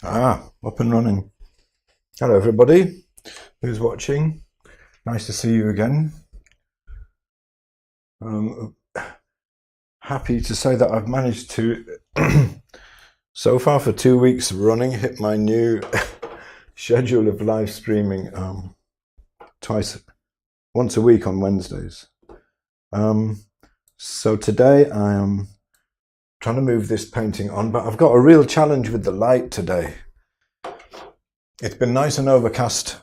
Up and running. Hello, everybody who's watching. Nice to see you again. Happy to say that I've managed to, so far for 2 weeks running, hit my new schedule of live streaming once a week on Wednesdays. So today I am trying to move this painting on, but I've got a real challenge with the light today. It's been nice and overcast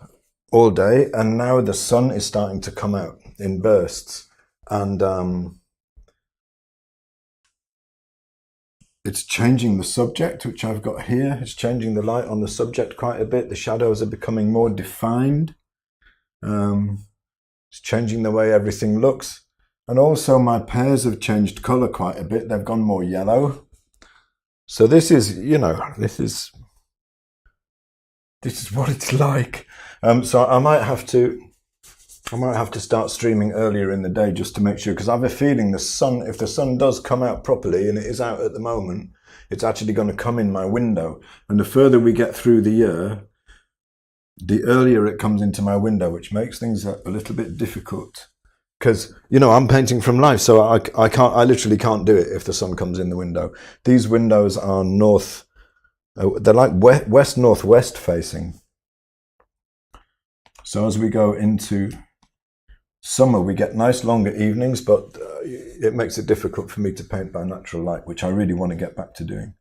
all day, and now the sun is starting to come out in bursts, and it's changing the subject, which I've got here. It's changing the light on the subject quite a bit. The shadows are becoming more defined. It's changing the way everything looks. And also my pears have changed colour quite a bit. They've gone more yellow. So this is, this is what it's like. So I might have to start streaming earlier in the day just to make sure, because I have a feeling if the sun does come out properly, and it is out at the moment, it's actually going to come in my window. And the further we get through the year, the earlier it comes into my window, which makes things a little bit difficult. Because, I'm painting from life, so I literally can't do it if the sun comes in the window. These windows are they're like west-northwest facing. So as we go into summer, we get nice longer evenings, but it makes it difficult for me to paint by natural light, which I really want to get back to doing.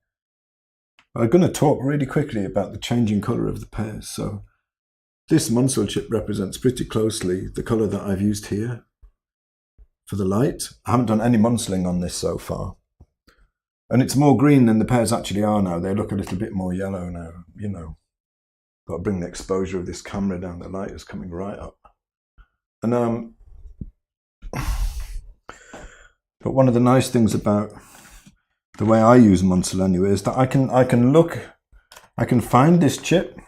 I'm going to talk really quickly about the changing colour of the pears. So this Munsell chip represents pretty closely the colour that I've used here for the light. I haven't done any Munsling on this so far. And it's more green than the pears actually are now. They look a little bit more yellow now, Got to bring the exposure of this camera down. The light is coming right up. And but one of the nice things about the way I use Munsell anyway is that I can find this chip,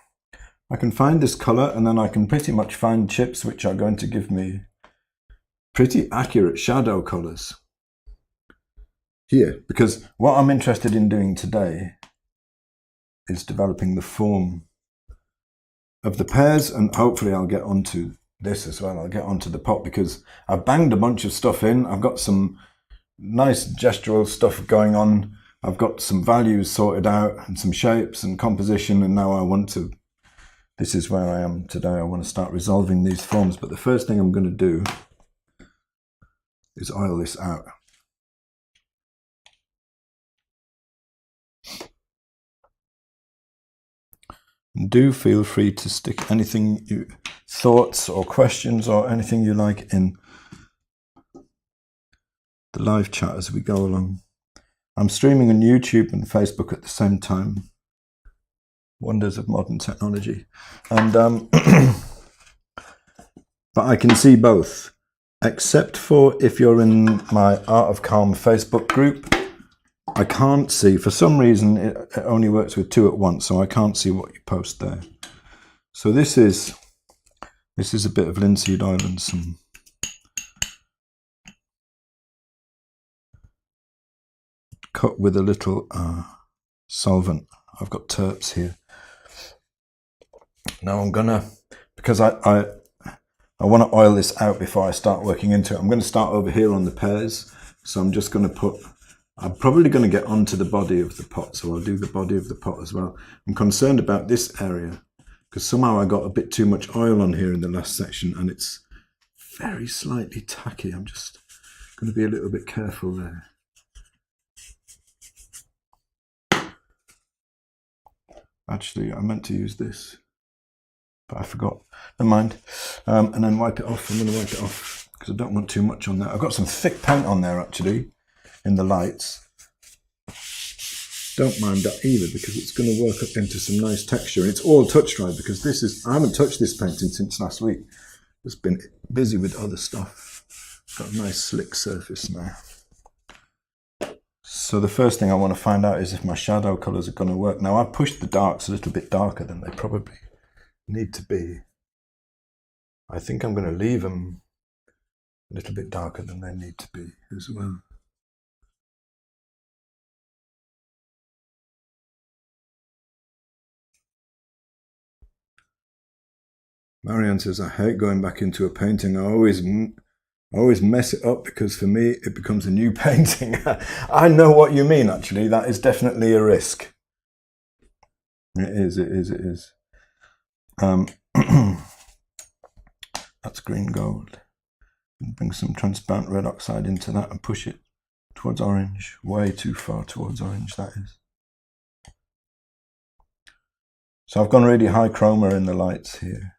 I can find this color, and then I can pretty much find chips which are going to give me pretty accurate shadow colors here, because what I'm interested in doing today is developing the form of the pears, and hopefully I'll get onto this as well. I'll get onto the pot because I've banged a bunch of stuff in. I've got some nice gestural stuff going on. I've got some values sorted out and some shapes and composition, and now this is where I am today. I want to start resolving these forms, but the first thing I'm going to do is oil this out. Do feel free to stick thoughts or questions or anything you like in the live chat as we go along. I'm streaming on YouTube and Facebook at the same time. Wonders of modern technology. And but I can see both, except for if you're in my Art of Calm Facebook group. I can't see, for some reason, it only works with 2 at once, so I can't see what you post there. So this is a bit of linseed oil and some cut with a little solvent. I've got terps here. Now I'm gonna, because I want to oil this out before I start working into it. I'm going to start over here on the pears, so I'm just going to I'm probably going to get onto the body of the pot, so I'll do the body of the pot as well. I'm concerned about this area because somehow I got a bit too much oil on here in the last section and it's very slightly tacky. I'm just going to be a little bit careful there. Actually, I meant to use this, but I forgot. Never mind. And then wipe it off. I'm going to wipe it off because I don't want too much on there. I've got some thick paint on there actually, in the lights. Don't mind that either because it's going to work up into some nice texture. And it's all touch dry because I haven't touched this painting since last week. Just been busy with other stuff. Got a nice slick surface now. So the first thing I want to find out is if my shadow colours are going to work. Now I've pushed the darks a little bit darker than they probably need to be. I think I'm going to leave them a little bit darker than they need to be as well. Marianne says, I hate going back into a painting. I always mess it up because for me, it becomes a new painting. I know what you mean, actually. That is definitely a risk. It is. That's green gold. Bring some transparent red oxide into that and push it towards orange. Way too far towards orange, that is. So I've gone really high chroma in the lights here.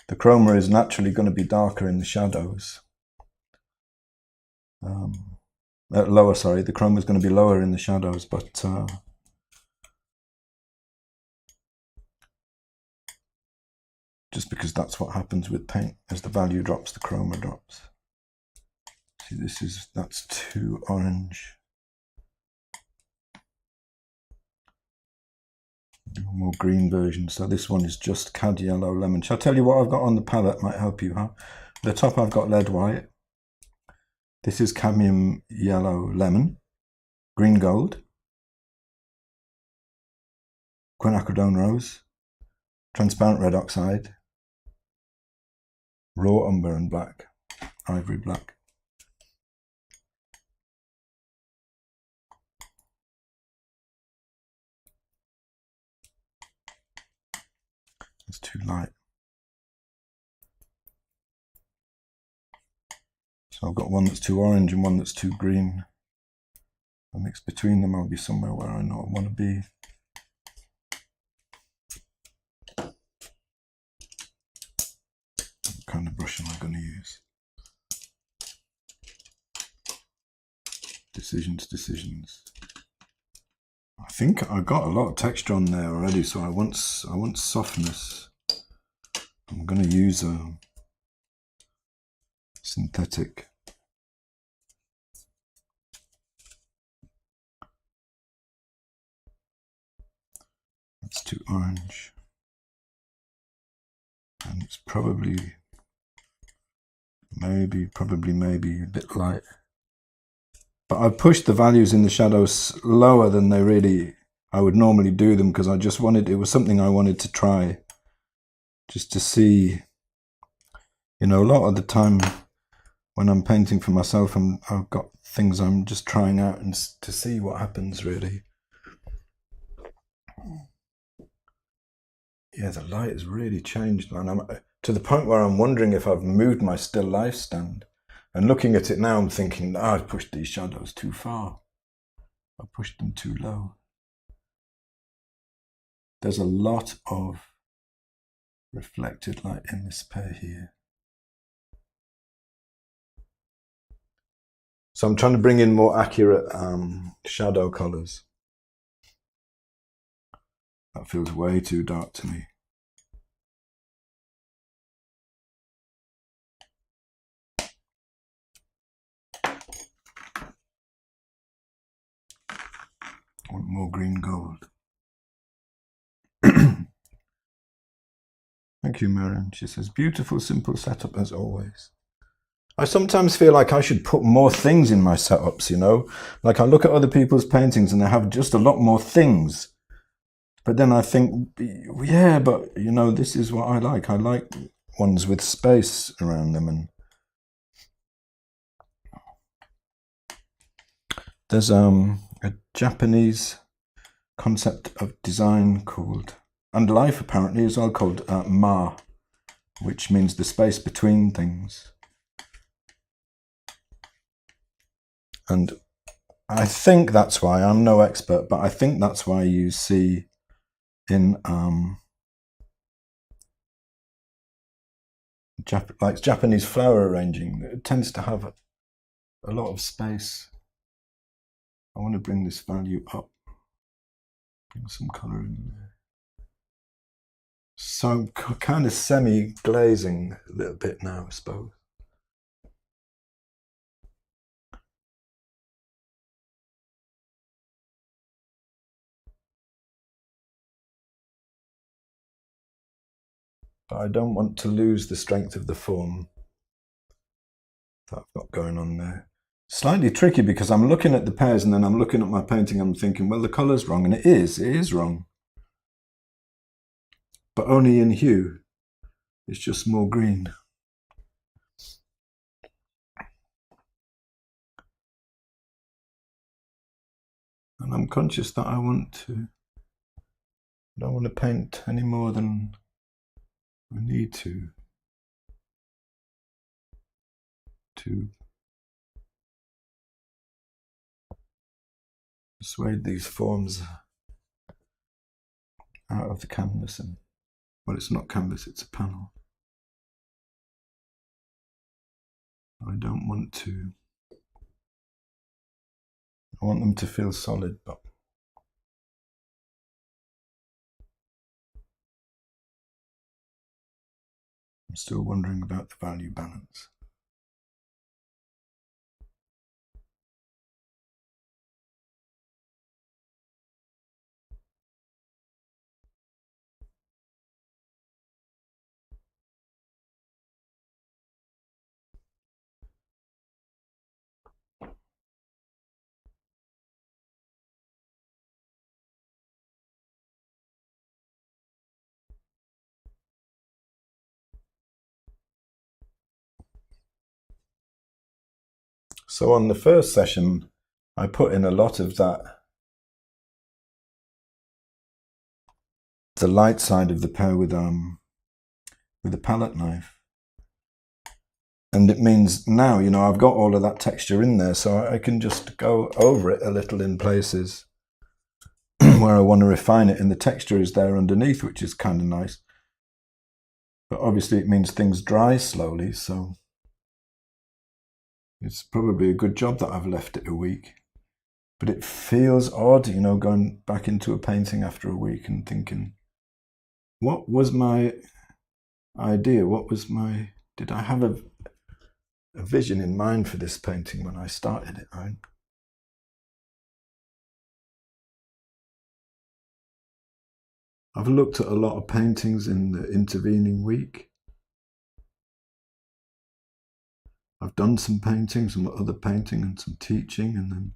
The chroma is naturally going to be darker in the shadows. Lower, sorry. The chroma is going to be lower in the shadows, but just because that's what happens with paint. As the value drops, the chroma drops. See, that's too orange. Do a more green version. So this one is just cad yellow lemon. Shall I tell you what I've got on the palette? Might help you, huh? At the top I've got lead white. This is cadmium yellow lemon. Green gold. Quinacridone rose. Transparent red oxide. Raw umber and black. Ivory black. It's too light. So I've got one that's too orange and one that's too green. I mix between them, I'll be somewhere where I know I want to be. What kind of brush am I going to use? Decisions. I think I got a lot of texture on there already, so I want softness. I'm going to use a synthetic. That's too orange. And it's probably maybe a bit light. But I've pushed the values in the shadows lower than I would normally do them, because it was something I wanted to try, just to see, a lot of the time when I'm painting for myself, I've got things I'm just trying out and to see what happens, really. Yeah, the light has really changed, man. I'm to the point where I'm wondering if I've moved my still life stand. And looking at it now, I'm thinking, I've pushed these shadows too far. I pushed them too low. There's a lot of reflected light in this pair here. So I'm trying to bring in more accurate shadow colors. That feels way too dark to me. I want more green gold. Thank you, Marianne. She says, beautiful, simple setup as always. I sometimes feel like I should put more things in my setups, Like I look at other people's paintings and they have just a lot more things. But then I think, yeah, but, this is what I like. I like ones with space around them. And there's a Japanese concept of design called, and life apparently as well, called ma, which means the space between things. And I think that's why, I'm no expert, but I think that's why you see in like Japanese flower arranging, it tends to have a lot of space. I want to bring this value up, bring some color in there. So I'm kind of semi-glazing a little bit now, I suppose. But I don't want to lose the strength of the form that I've got going on there. Slightly tricky because I'm looking at the pairs and then I'm looking at my painting and I'm thinking, well, the colour's wrong, and it is wrong. But only in hue. It's just more green. And I'm conscious that I don't want to paint any more than I need to persuade these forms out of the canvas. And well, it's not canvas, it's a panel. I don't want to. I want them to feel solid, but I'm still wondering about the value balance. So on the first session, I put in a lot of that, the light side of the pear with a palette knife. And it means now, you know, I've got all of that texture in there, so I can just go over it a little in places where I want to refine it, and the texture is there underneath, which is kind of nice. But obviously it means things dry slowly, so it's probably a good job that I've left it a week. But it feels odd, you know, going back into a painting after a week and thinking, what was my idea? Did I have a vision in mind for this painting when I started it, right? I've looked at a lot of paintings in the intervening week. I've done some painting, some other painting and some teaching, and then,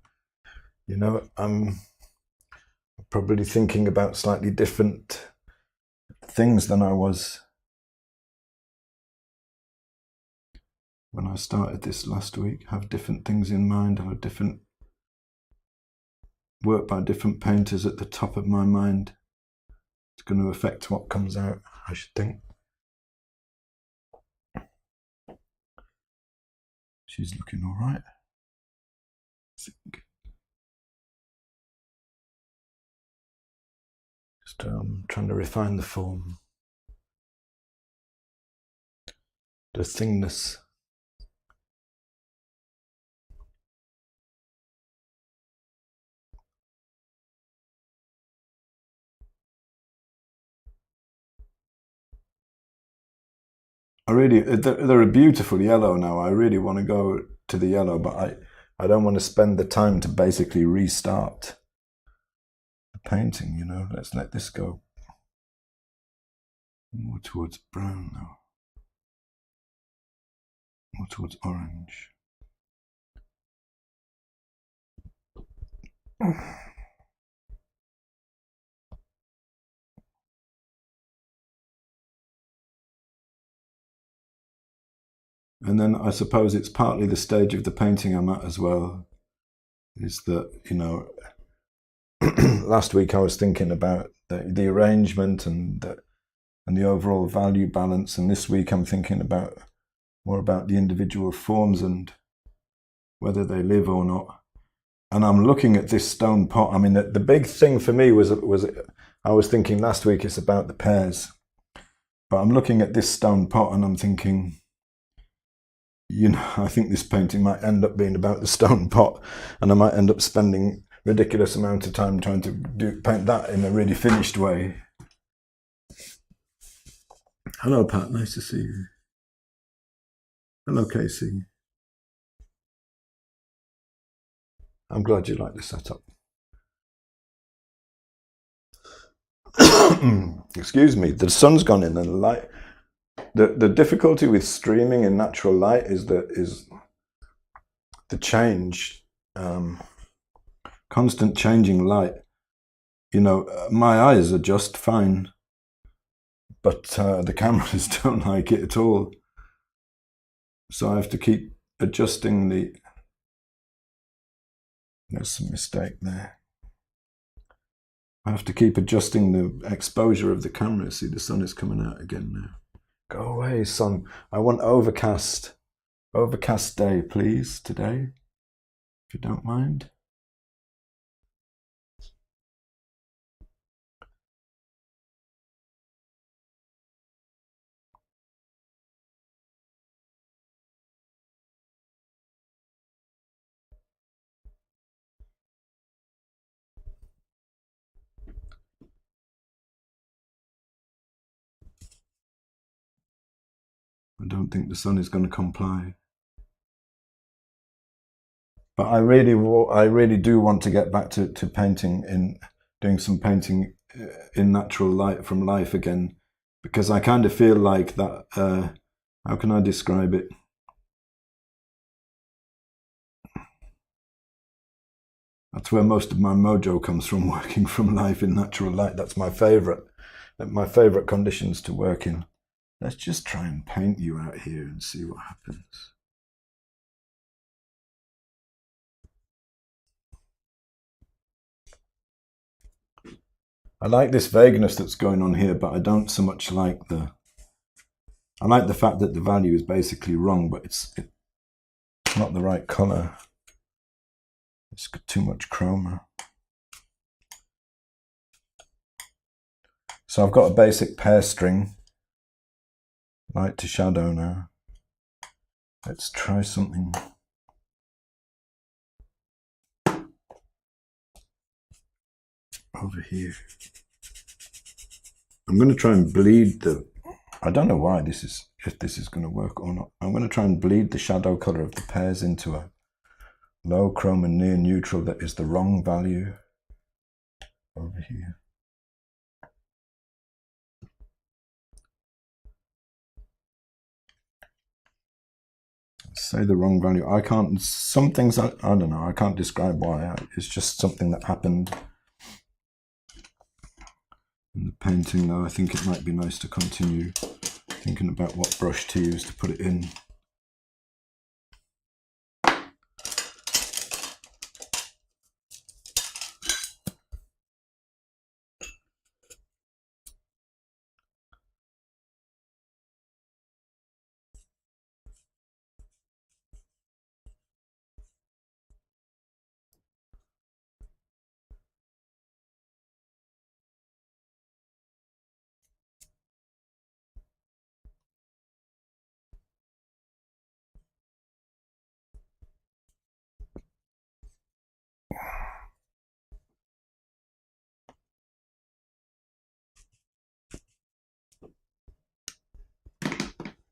you know, I'm probably thinking about slightly different things than I was when I started this last week. Have different things in mind, have different work by different painters at the top of my mind. It's going to affect what comes out, I should think. She's looking all right, I think. Just trying to refine the form, the thingness. They're a beautiful yellow now. I really want to go to the yellow, but I don't want to spend the time to basically restart the painting, you know. Let's let this go more towards brown now, more towards orange. And then I suppose it's partly the stage of the painting I'm at as well, is that, you know, last week I was thinking about the arrangement and the overall value balance, and this week I'm thinking more about the individual forms and whether they live or not. And I'm looking at this stone pot. I mean, the big thing for me was I was thinking last week it's about the pears, but I'm looking at this stone pot and I'm thinking, you know, I think this painting might end up being about the stone pot, and I might end up spending a ridiculous amount of time trying to paint that in a really finished way. Hello, Pat. Nice to see you. Hello, Casey. I'm glad you like the setup. Excuse me. The sun's gone in, and the light. The difficulty with streaming in natural light is the change, constant changing light. You know, my eyes are just fine, but the cameras don't like it at all. So I have to keep adjusting the... There's some mistake there. I have to keep adjusting the exposure of the camera. See, the sun is coming out again now. Go away, sun. I want overcast. Overcast day, please, today, if you don't mind. I don't think the sun is going to comply. But I really do want to get back to painting, doing some painting in natural light from life again, because I kind of feel like that, how can I describe it? That's where most of my mojo comes from, working from life in natural light. That's my favorite conditions to work in. Let's just try and paint you out here and see what happens. I like this vagueness that's going on here, but I don't so much like I like the fact that the value is basically wrong, but it's not the right color. It's got too much chroma. So I've got a basic pair string, light to shadow now. Let's try something. Over here. I'm going to try and bleed I don't know why if this is going to work or not. I'm going to try and bleed the shadow color of the pears into a low chroma near neutral that is the wrong value over here. Say the wrong value. I can't, some things, I don't know, I can't describe why. It's just something that happened in the painting, though. I think it might be nice to continue thinking about what brush to use to put it in.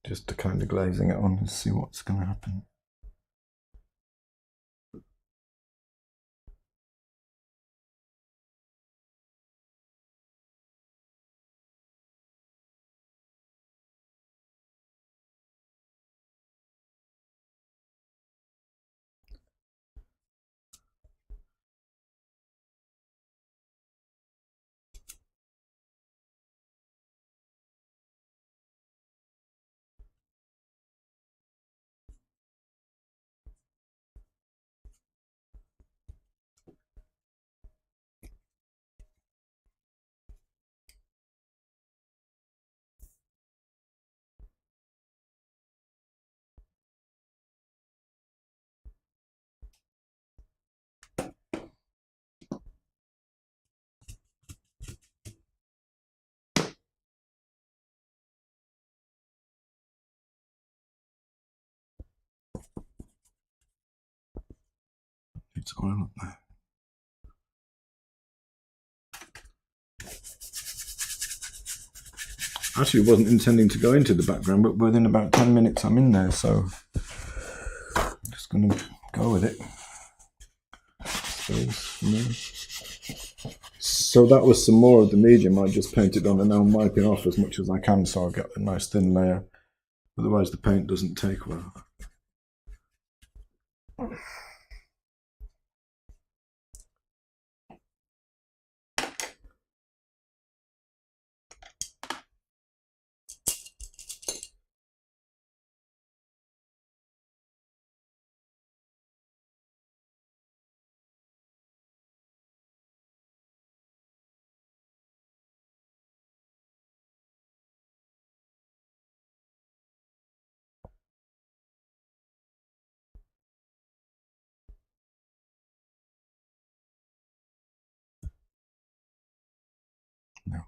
Just to kind of glazing it on and see what's going to happen. It's oil up there. Actually, wasn't intending to go into the background, but within about 10 minutes I'm in there, so I'm just going to go with it. So that was some more of the medium I just painted on, and now I'm wiping off as much as I can so I'll get a nice thin layer. Otherwise the paint doesn't take well. No.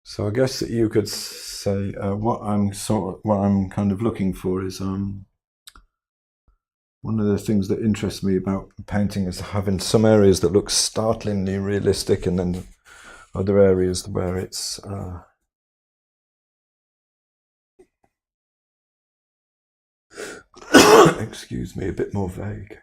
So I guess that you could say what I'm kind of looking for is one of the things that interests me about painting is having some areas that look startlingly realistic, and then other areas where it's excuse me, a bit more vague.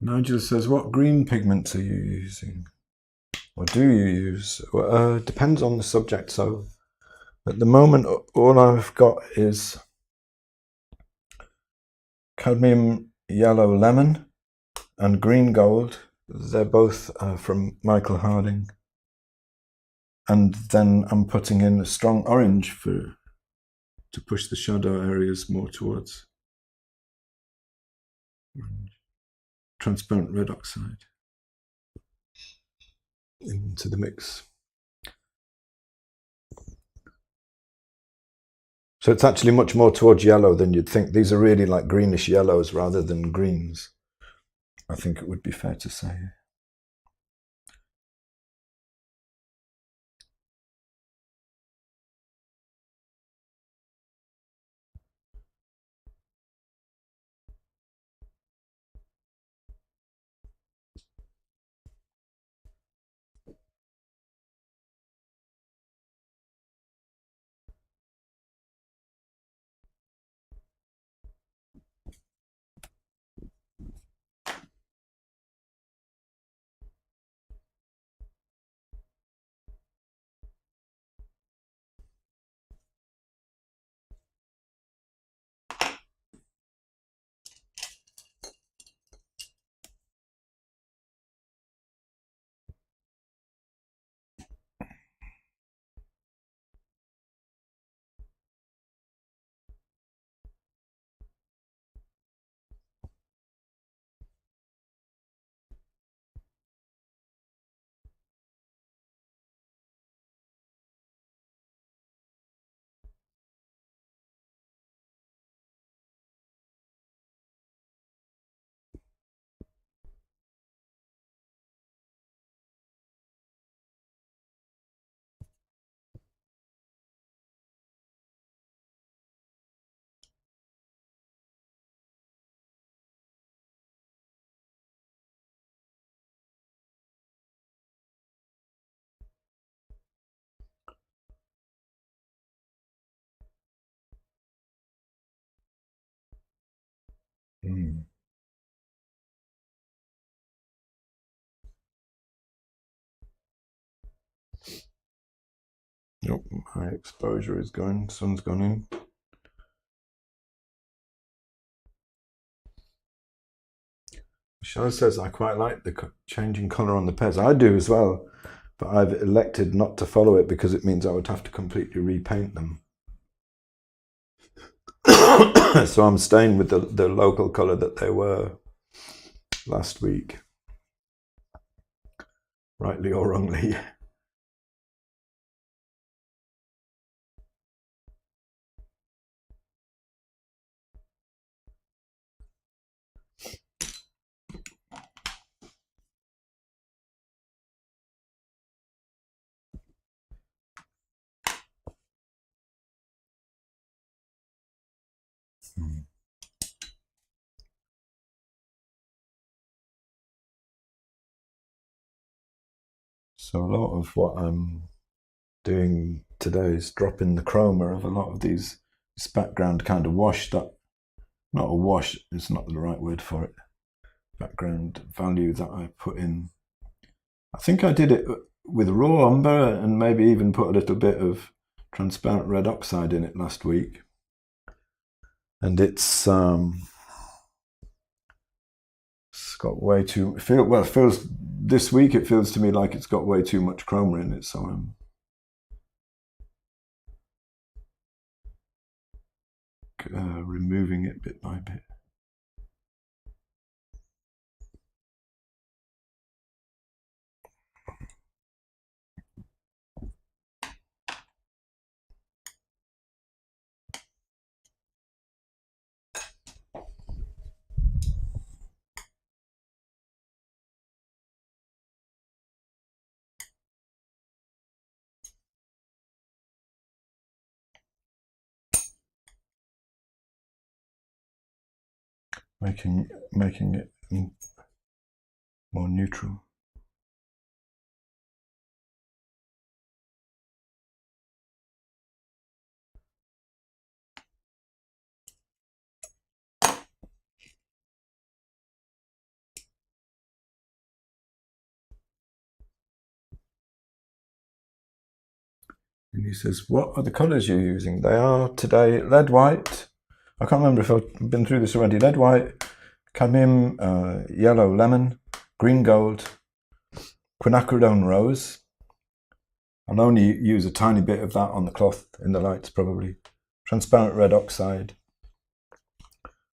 Nigel says, what green pigments are you using? Or do you use? Well, depends on the subject. So at the moment, all I've got is cadmium yellow lemon and green gold. They're both from Michael Harding. And then I'm putting in a strong orange to push the shadow areas more towards orange. Transparent red oxide into the mix. So it's actually much more towards yellow than you'd think. These are really like greenish yellows rather than greens, I think it would be fair to say. Mm. Nope, my exposure is going, sun's gone in. Michelle says, I quite like the changing colour on the Pears. I do as well, but I've elected not to follow it because it means I would have to completely repaint them. So I'm staying with the local colour that they were last week. Rightly or wrongly. So a lot of what I'm doing today is dropping the chroma of a lot of this background kind of wash that, not a wash, it's not the right word for it, background value that I put in. I think I did it with raw umber and maybe even put a little bit of transparent red oxide in it last week. And it's got way too, it feels this week, it feels to me like it's got way too much chroma in it, so I'm removing it bit by bit. Making it more neutral. And he says, what are the colours you're using? They are today lead white. I can't remember if I've been through this already. Lead white, cadmium, yellow lemon, green gold, quinacridone rose. I'll only use a tiny bit of that on the cloth in the lights probably. Transparent red oxide,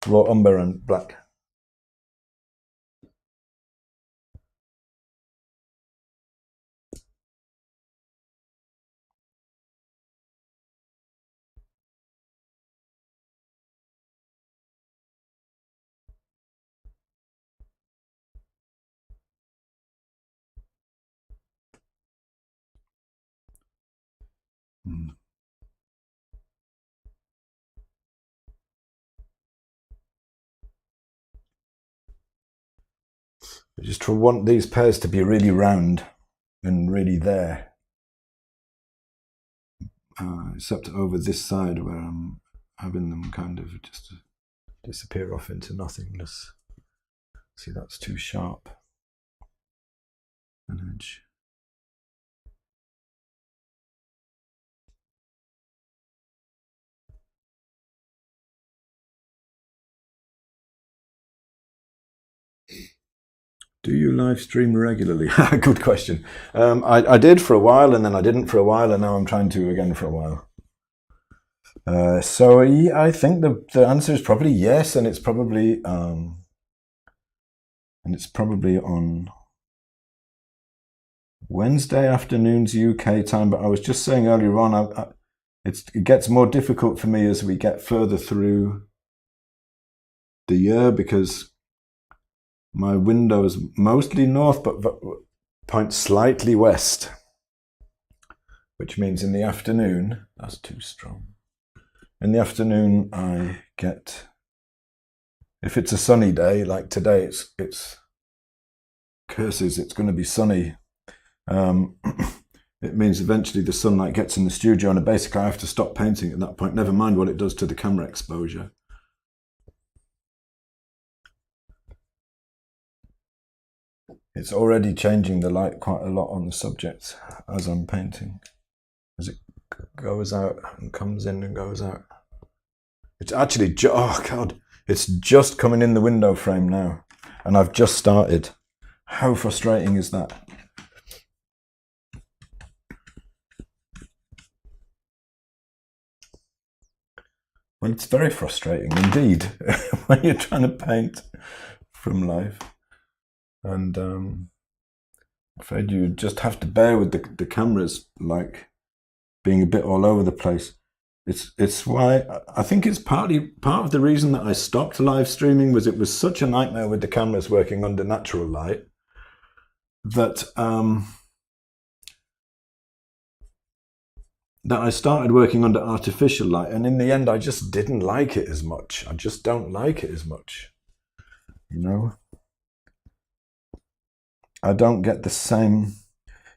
raw umber and black. I just want these pears to be really round and really there, except over this side where I'm having them kind of just disappear off into nothingness. See, that's too sharp an edge. Do you live stream regularly? Good question. I did for a while, and then I didn't for a while, and now I'm trying to again for a while. So I think the answer is probably yes, and it's probably on Wednesday afternoons UK time. But I was just saying earlier on, it gets more difficult for me as we get further through the year because my window is mostly north, but points slightly west, which means in the afternoon, that's too strong. In the afternoon, I get, if it's a sunny day, like today, it's curses, it's going to be sunny. It means eventually the sunlight gets in the studio and basically I have to stop painting at that point, never mind what it does to the camera exposure. It's already changing the light quite a lot on the subject as I'm painting, as it goes out and comes in and goes out. It's actually, oh God, it's just coming in the window frame now, and I've just started. How frustrating is that? Well, it's very frustrating indeed when you're trying to paint from life. And I'm afraid you just have to bear with the cameras, like, being a bit all over the place. It's why I think it's part of the reason that I stopped live streaming was it was such a nightmare with the cameras working under natural light that that I started working under artificial light, and in the end I just didn't like it as much. I just don't like it as much, you know. I don't get the same.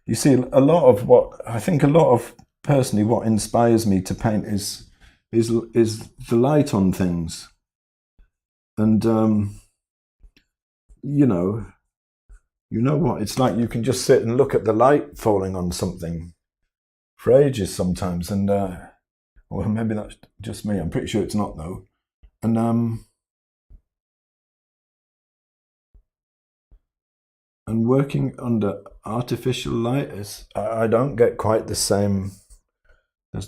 You see, I think a lot of personally what inspires me to paint is the light on things, and you know what it's like. You can just sit and look at the light falling on something for ages sometimes, and well, maybe that's just me. I'm pretty sure it's not though, and working under artificial light is I don't get quite the same. I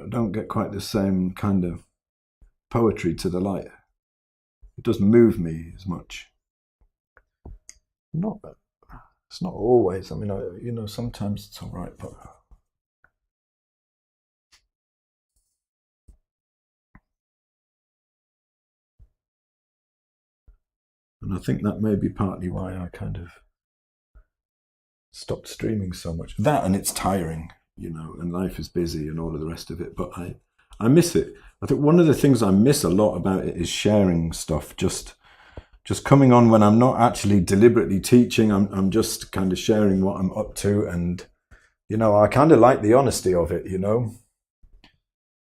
don't get quite the same kind of poetry to the light. It doesn't move me as much. It's not always. I mean, sometimes it's all right, but and I think that may be partly why I kind of stopped streaming so much. That, and it's tiring, and life is busy and all of the rest of it. But I miss it. I think one of the things I miss a lot about it is sharing stuff. Just coming on when I'm not actually deliberately teaching. I'm just kind of sharing what I'm up to, and I kind of like the honesty of it.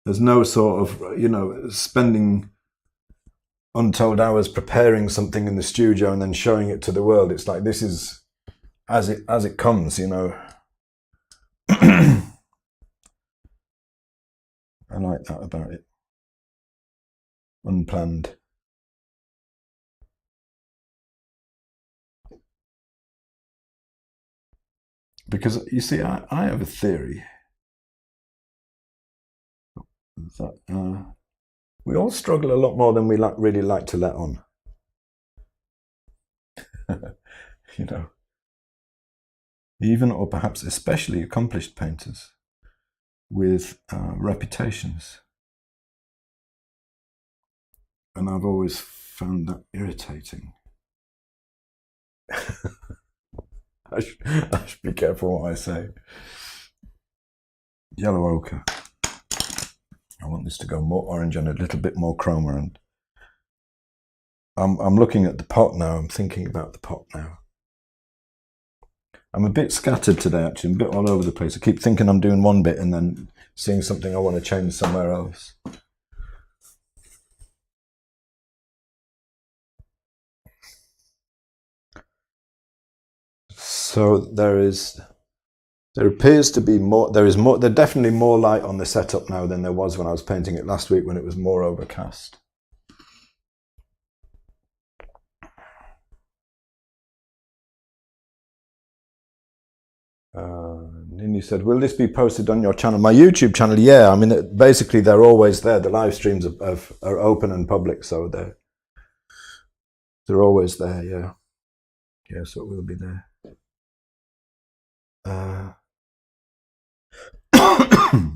There's no sort of spending untold hours preparing something in the studio and then showing it to the world. It's like this is as it comes. I like that about it. Unplanned. Because you see, I have a theory that we all struggle a lot more than we really like to let on. Even or perhaps especially accomplished painters with reputations. And I've always found that irritating. I should be careful what I say. Yellow ochre. I want this to go more orange and a little bit more chroma. And I'm looking at the pot now. I'm thinking about the pot now. I'm a bit scattered today, actually. I'm a bit all over the place. I keep thinking I'm doing one bit and then seeing something I want to change somewhere else. So there appears to be more. There's definitely more light on the setup now than there was when I was painting it last week, when it was more overcast. Nini said, will this be posted on your channel? My YouTube channel, yeah. I mean, basically, they're always there. The live streams are open and public, so they're always there, yeah. Yeah, so it will be there.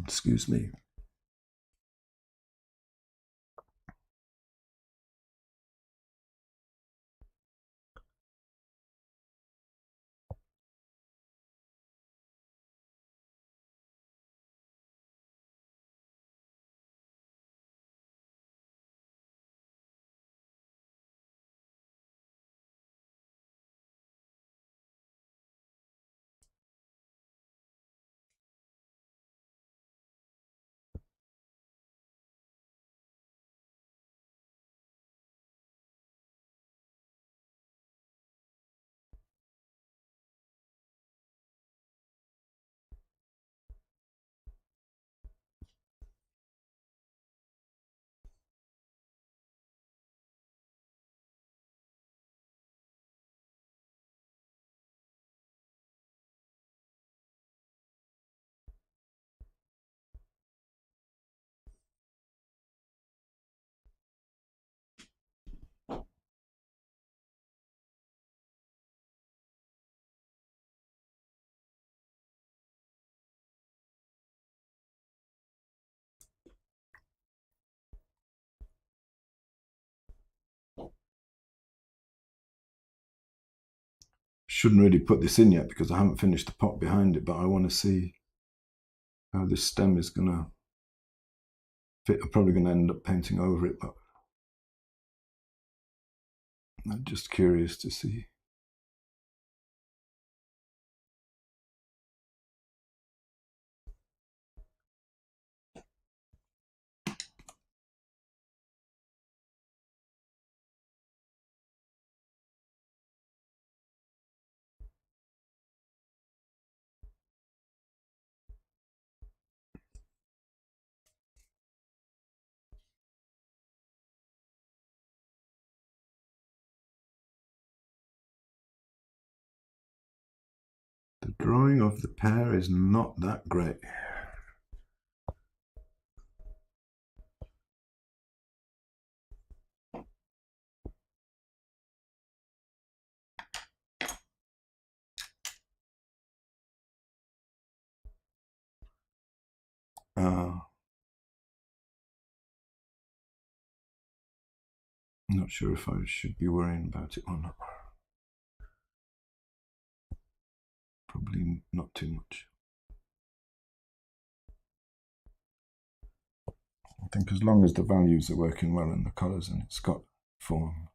Excuse me. shouldn't really put this in yet because I haven't finished the pot behind it, but I want to see how this stem is going to fit. I'm probably going to end up painting over it, but I'm just curious to see. The drawing of the pear is not that great. I'm not sure if I should be worrying about it or not. Probably not too much. I think as long as the values are working well in the colours and it's got form.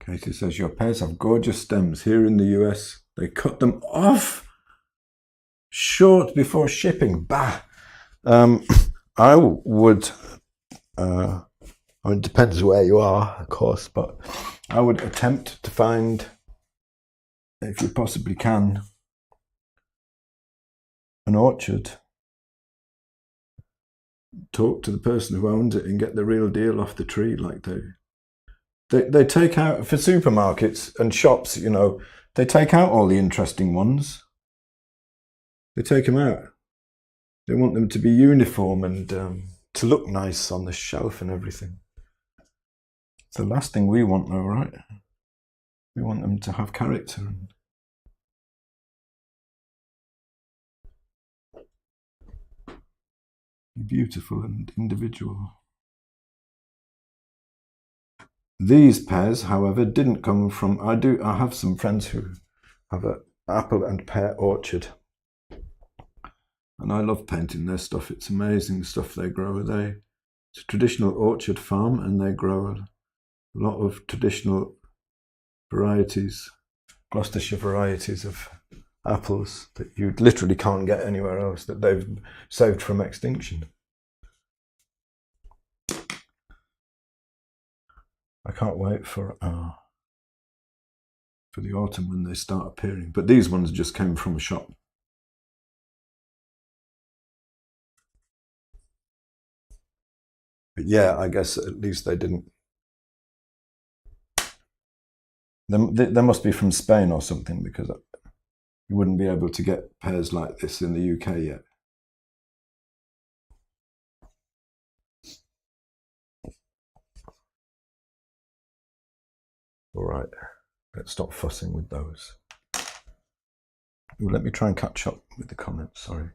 Katie says, your pears have gorgeous stems. Here in the US, they cut them off short before shipping. Bah! I would, it depends where you are, of course, but I would attempt to find, if you possibly can, an orchard. Talk to the person who owns it and get the real deal off the tree. Like they take out, for supermarkets and shops, you know, they take out all the interesting ones. They take them out. They want them to be uniform and to look nice on the shelf and everything. It's the last thing we want though, right? We want them to have character and be beautiful and individual. These pears, however, didn't come from, I have some friends who have an apple and pear orchard. And I love painting their stuff. It's amazing the stuff they grow. It's a traditional orchard farm and they grow a lot of traditional varieties, Gloucestershire varieties of apples that you literally can't get anywhere else, that they've saved from extinction. I can't wait for the autumn when they start appearing. But these ones just came from a shop. But yeah, I guess at least they didn't. They must be from Spain or something, because you wouldn't be able to get pears like this in the UK yet. All right, let's stop fussing with those. Ooh, let me try and catch up with the comments, sorry.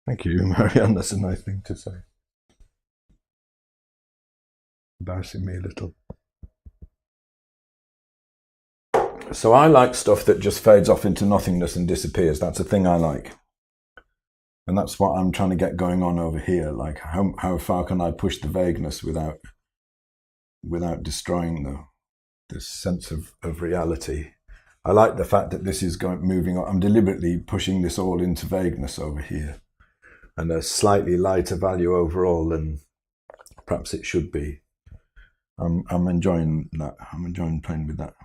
Thank you, Marianne, that's a nice thing to say. Embarrassing me a little. So I like stuff that just fades off into nothingness and disappears. That's a thing I like. And that's what I'm trying to get going on over here. Like how far can I push the vagueness without destroying this sense of reality. I like the fact that this is moving on. I'm deliberately pushing this all into vagueness over here and a slightly lighter value overall than perhaps it should be. I'm enjoying that. I'm enjoying playing with that.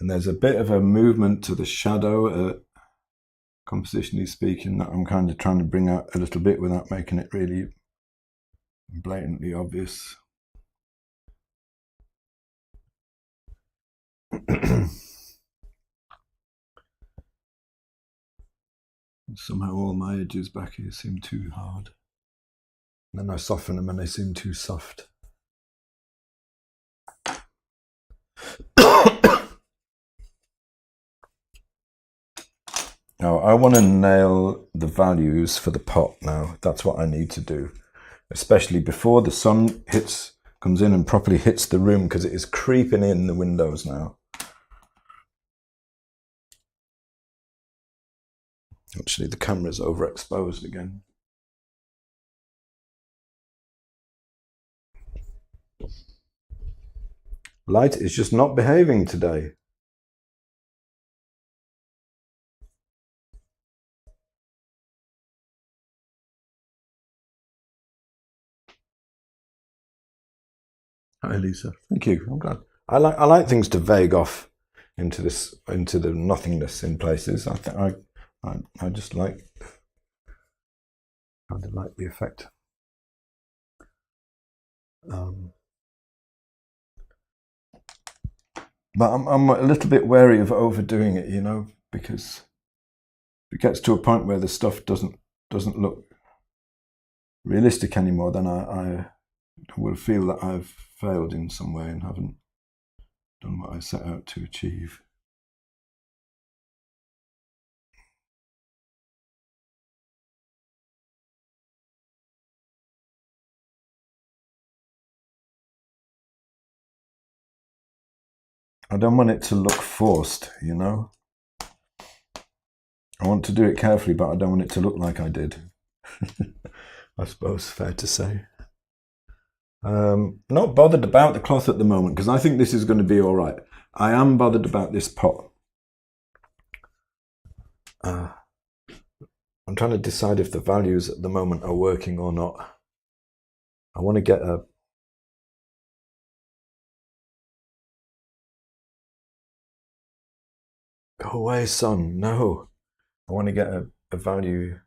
And there's a bit of a movement to the shadow, compositionally speaking, that I'm kind of trying to bring out a little bit without making it really blatantly obvious. Somehow all my edges back here seem too hard. And then I soften them and they seem too soft. Now I want to nail the values for the pot now. That's what I need to do, especially before the sun comes in and properly hits the room, because it is creeping in the windows now. Actually, the camera's overexposed again. Light is just not behaving today. Hi, Lisa. Thank you. I'm glad. I like things to vague off into the nothingness in places. I just like the effect. But I'm a little bit wary of overdoing it, you know, because if it gets to a point where the stuff doesn't look realistic anymore, then I will feel that I've failed in some way and haven't done what I set out to achieve. I don't want it to look forced, you know. I want to do it carefully, but I don't want it to look like I did. I suppose fair to say. Not bothered about the cloth at the moment, because I think this is going to be all right. I am bothered about this pot. I'm trying to decide if the values at the moment are working or not. I want to get a... Go away, sun. No. I want to get a value.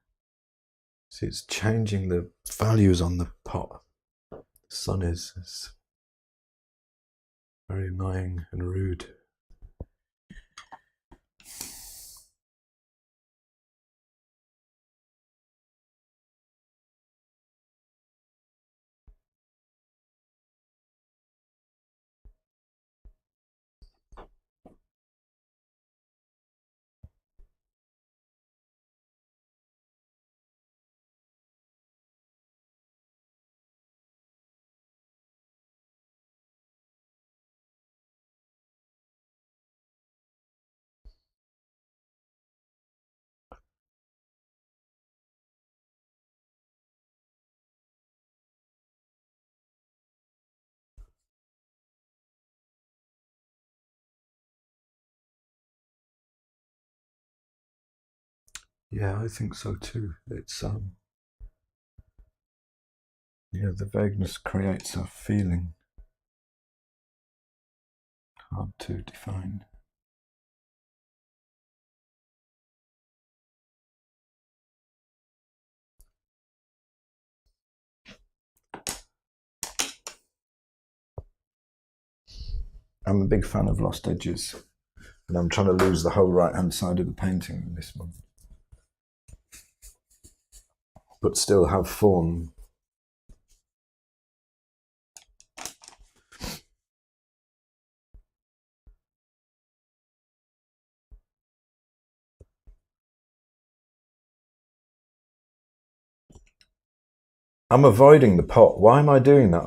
See, it's changing the values on the pot. The sun is very annoying and rude. Yeah, I think so too. It's yeah, the vagueness creates a feeling hard to define. I'm a big fan of lost edges, and I'm trying to lose the whole right-hand side of the painting in this one, but still have form. I'm avoiding the pot. Why am I doing that?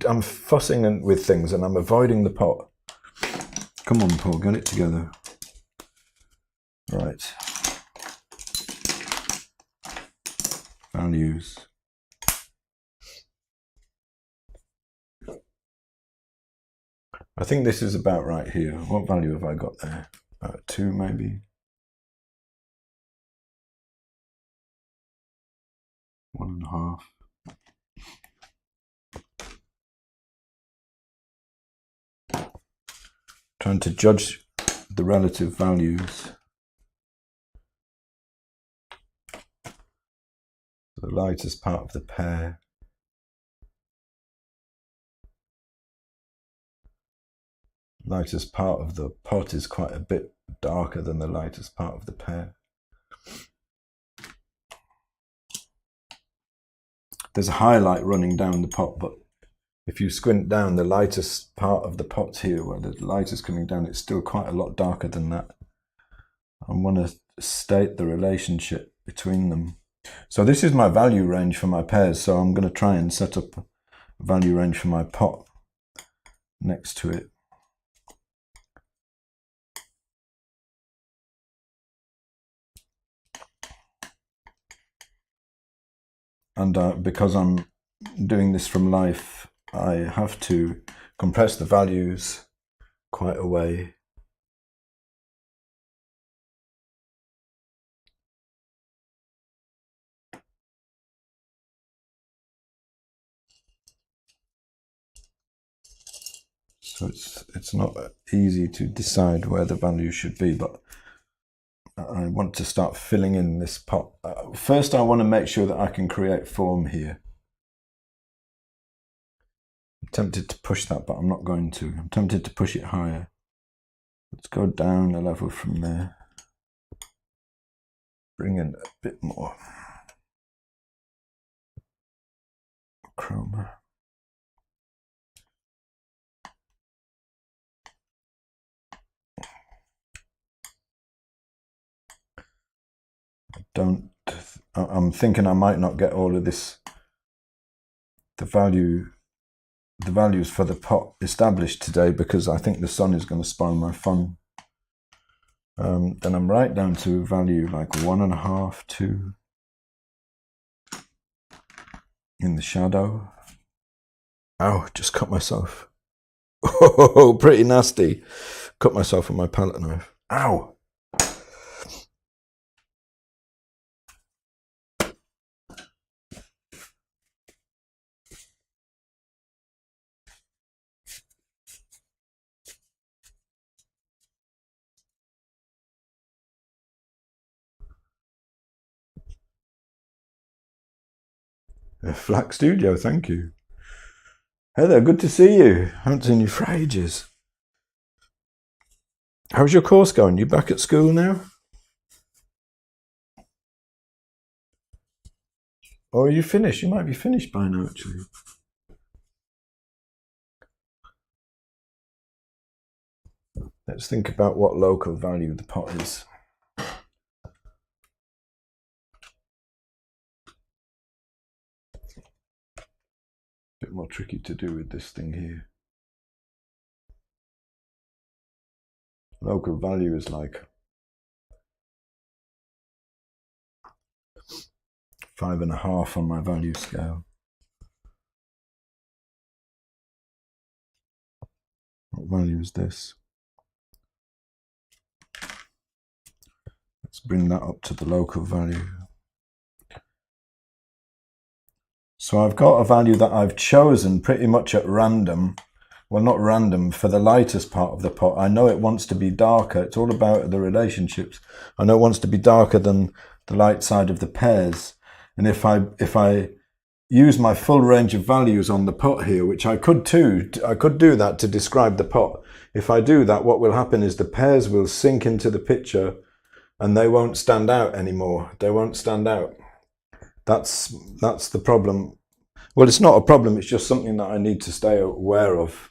I'm fussing with things and I'm avoiding the pot. Come on, Paul, get it together. Right. Values. I think this is about right here. What value have I got there? 2 maybe. 1.5. Trying to judge the relative values. The lightest part of the pear. Lightest part of the pot is quite a bit darker than the lightest part of the pear. There's a highlight running down the pot, but if you squint down, the lightest part of the pot here, where the light is coming down, it's still quite a lot darker than that. I want to state the relationship between them. So this is my value range for my pears, so I'm going to try and set up a value range for my pot next to it. And because I'm doing this from life, I have to compress the values quite a way. So it's not easy to decide where the value should be, but I want to start filling in this pot. First, I want to make sure that I can create form here. I'm tempted to push that, but I'm not going to. I'm tempted to push it higher. Let's go down a level from there. Bring in a bit more chroma. I'm thinking I might not get all of this, the values for the pot established today, because I think the sun is going to spoil my fun. Then I'm right down to value like 1.5, 2 in the shadow. Ow, just cut myself. Oh, pretty nasty. Cut myself with my palette knife. Ow. Flack Studio, thank you. Hey there, good to see you. Haven't seen you for ages. How's your course going? You back at school now? Or are you finished? You might be finished by now, actually. Let's think about what local value the pot is. Bit more tricky to do with this thing here. Local value is like 5.5 on my value scale. What value is this? Let's bring that up to the local value. So I've got a value that I've chosen pretty much at random. Well, not random, for the lightest part of the pot. I know it wants to be darker. It's all about the relationships. I know it wants to be darker than the light side of the pears. And if I use my full range of values on the pot here, which I could too, I could do that to describe the pot. If I do that, what will happen is the pears will sink into the picture and they won't stand out anymore. They won't stand out. That's the problem. Well, it's not a problem. It's just something that I need to stay aware of.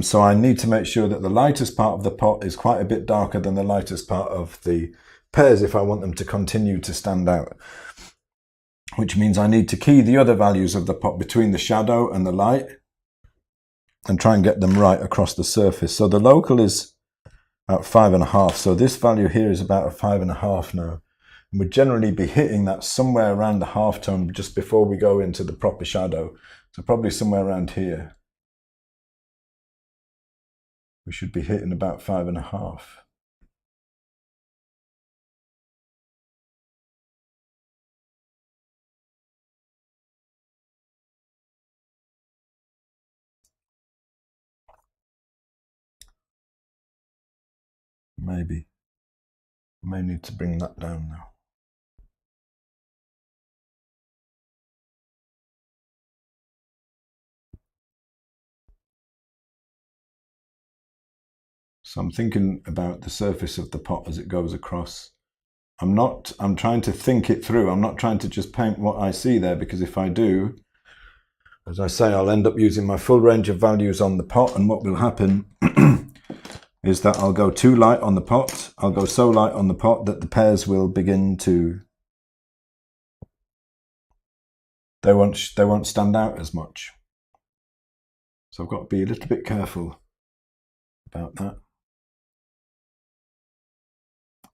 So I need to make sure that the lightest part of the pot is quite a bit darker than the lightest part of the pears if I want them to continue to stand out. Which means I need to key the other values of the pot between the shadow and the light and try and get them right across the surface. So the local is at 5.5. So this value here is about a 5.5 now. And we'd generally be hitting that somewhere around the half tone just before we go into the proper shadow. So probably somewhere around here. We should be hitting about 5.5. maybe. I may need to bring that down now. So I'm thinking about the surface of the pot as it goes across. I'm trying to think it through. I'm not trying to just paint what I see there, because if I do, as I say, I'll end up using my full range of values on the pot, and what will happen is that I'll go too light on the pot. I'll go so light on the pot that the pears will begin to, they won't stand out as much. So I've got to be a little bit careful about that.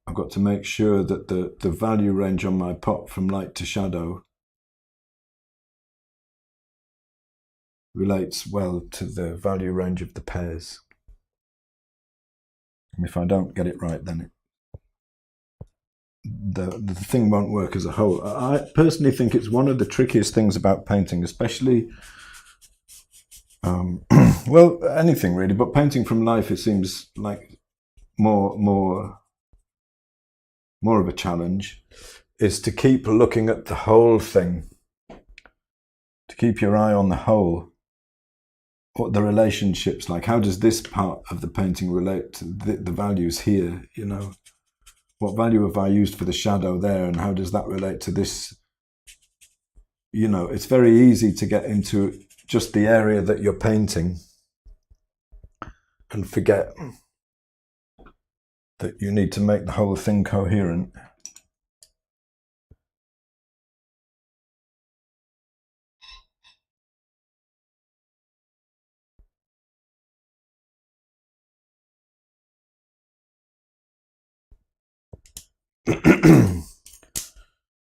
I've got to make sure that the value range on my pot from light to shadow relates well to the value range of the pears. And if I don't get it right, then the thing won't work as a whole. I personally think it's one of the trickiest things about painting, especially, well, anything really, but painting from life, it seems like more of a challenge, is to keep looking at the whole thing, to keep your eye on the whole. What the relationships like? How does this part of the painting relate to the values here? You know, what value have I used for the shadow there, and how does that relate to this? You know, it's very easy to get into just the area that you're painting and forget that you need to make the whole thing coherent.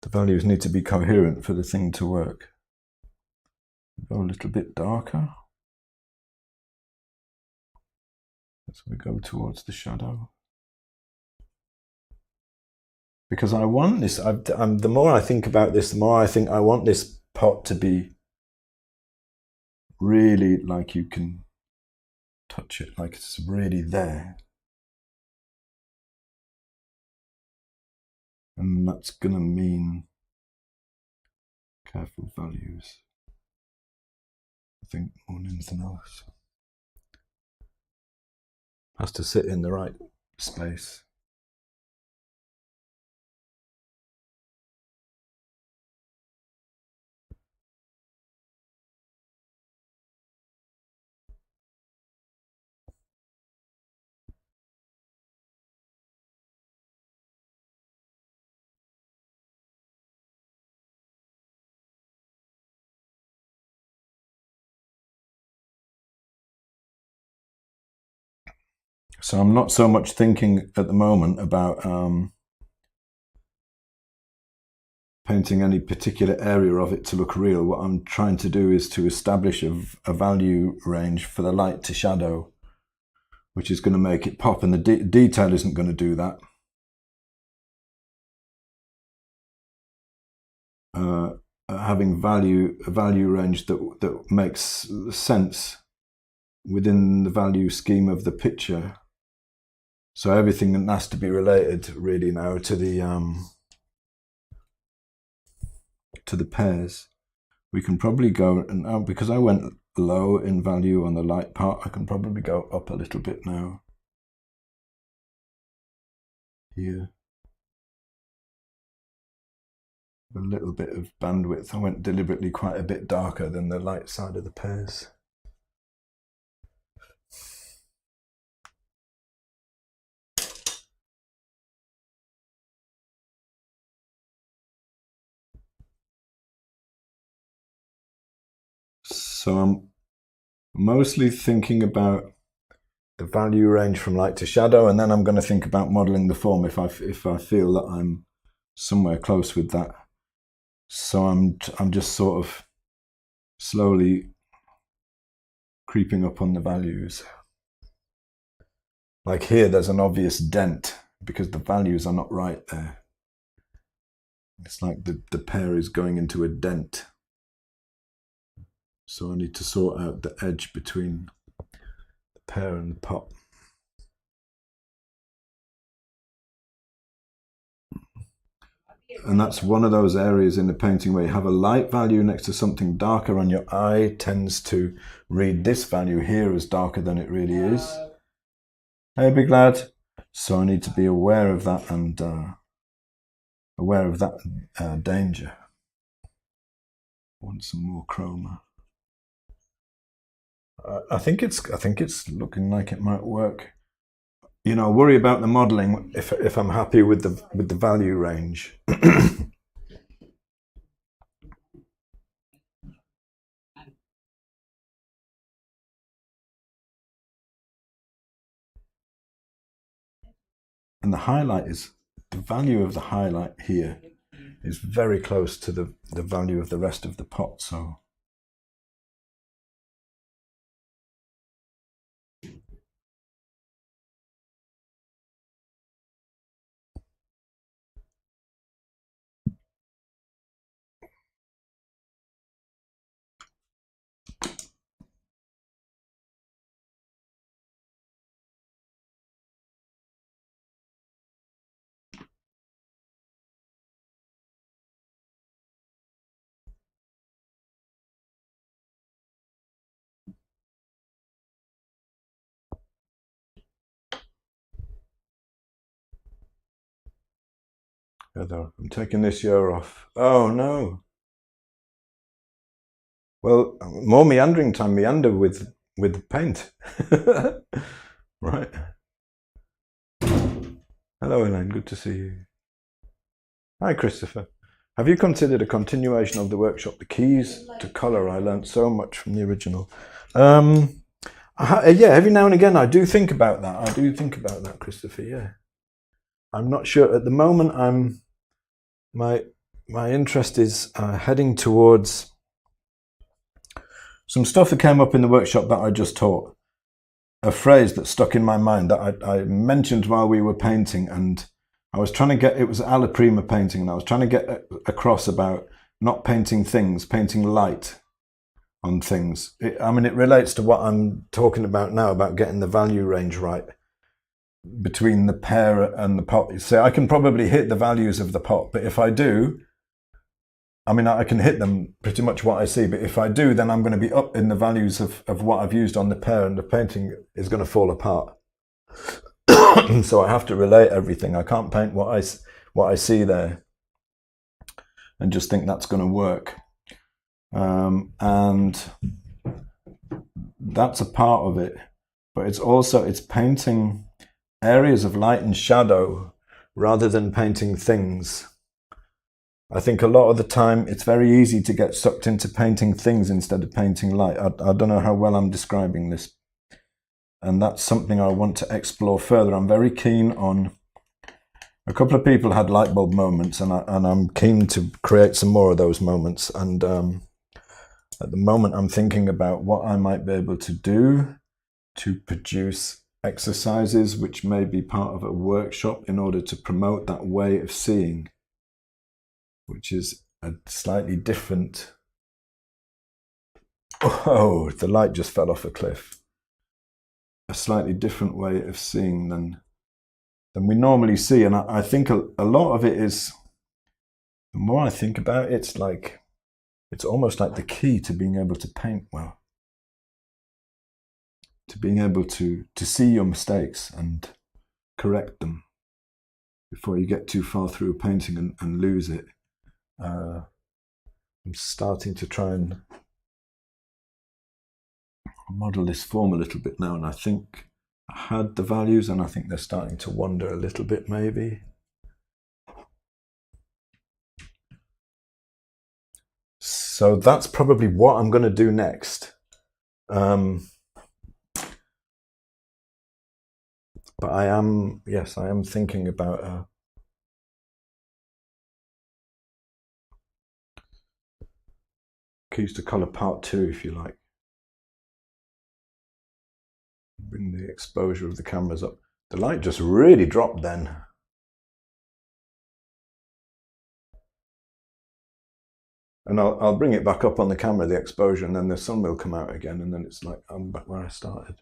The values need to be coherent for the thing to work. Go a little bit darker as we go towards the shadow. Because I want this, the more I think about this, the more I think I want this pot to be really like you can touch it, like it's really there. And that's going to mean careful values, I think, more than anything else. Has to sit in the right space. So I'm not so much thinking at the moment about painting any particular area of it to look real. What I'm trying to do is to establish a value range for the light to shadow, which is going to make it pop, and the detail isn't going to do that. Having a value range that makes sense within the value scheme of the picture. So everything has to be related really now to the pears. We can probably go, and because I went low in value on the light part, I can probably go up a little bit now. Here. A little bit of bandwidth. I went deliberately quite a bit darker than the light side of the pears. So I'm mostly thinking about the value range from light to shadow, and then I'm going to think about modeling the form if I feel that I'm somewhere close with that. So I'm just sort of slowly creeping up on the values. Like here, there's an obvious dent because the values are not right there. It's like the pear is going into a dent. So I need to sort out the edge between the pear and the pot. And that's one of those areas in the painting where you have a light value next to something darker, and your eye tends to read this value here as darker than it really is. Hey, big lad. So I need to be aware of that and danger. I want some more chroma. I think it's looking like it might work. You know, worry about the modeling if I'm happy with the value range. And the highlight is, the value of the highlight here is very close to the value of the rest of the pot, so I'm taking this year off. Oh no. Well, more meandering time, meander with paint. Right. Hello, Elaine. Good to see you. Hi, Christopher. Have you considered a continuation of the workshop, The Keys to Colour? I learned so much from the original. Yeah, every now and again I do think about that. Christopher, yeah. I'm not sure. At the moment, my interest is heading towards some stuff that came up in the workshop that I just taught. A phrase that stuck in my mind that I mentioned while we were painting, and I was trying to get, it was alla prima painting, and I was trying to get across about not painting things, painting light on things. It relates to what I'm talking about now, about getting the value range right between the pear and the pot. So I can probably hit the values of the pot, but if I do, I can hit them pretty much what I see, but if I do, then I'm going to be up in the values of what I've used on the pear, and the painting is going to fall apart. So I have to relate everything. I can't paint what I see there and just think that's going to work. And that's a part of it, but it's painting areas of light and shadow rather than painting things. I think a lot of the time it's very easy to get sucked into painting things instead of painting light. I don't know how well I'm describing this. And that's something I want to explore further. I'm very keen on, a couple of people had light bulb moments, and I'm keen to create some more of those moments. And at the moment I'm thinking about what I might be able to do to produce exercises which may be part of a workshop in order to promote that way of seeing, which is a slightly different... Oh, the light just fell off a cliff. A slightly different way of seeing than we normally see. And I think a lot of it is, the more I think about it, it's almost like the key to being able to paint well. To being able to see your mistakes and correct them before you get too far through a painting and lose it. I'm starting to try and model this form a little bit now, and I think I had the values, and I think they're starting to wander a little bit maybe. So that's probably what I'm going to do next. But I am thinking about Keys to Colour Part 2, if you like. Bring the exposure of the cameras up. The light just really dropped then. And I'll bring it back up on the camera, the exposure, and then the sun will come out again, and then it's like I'm back where I started.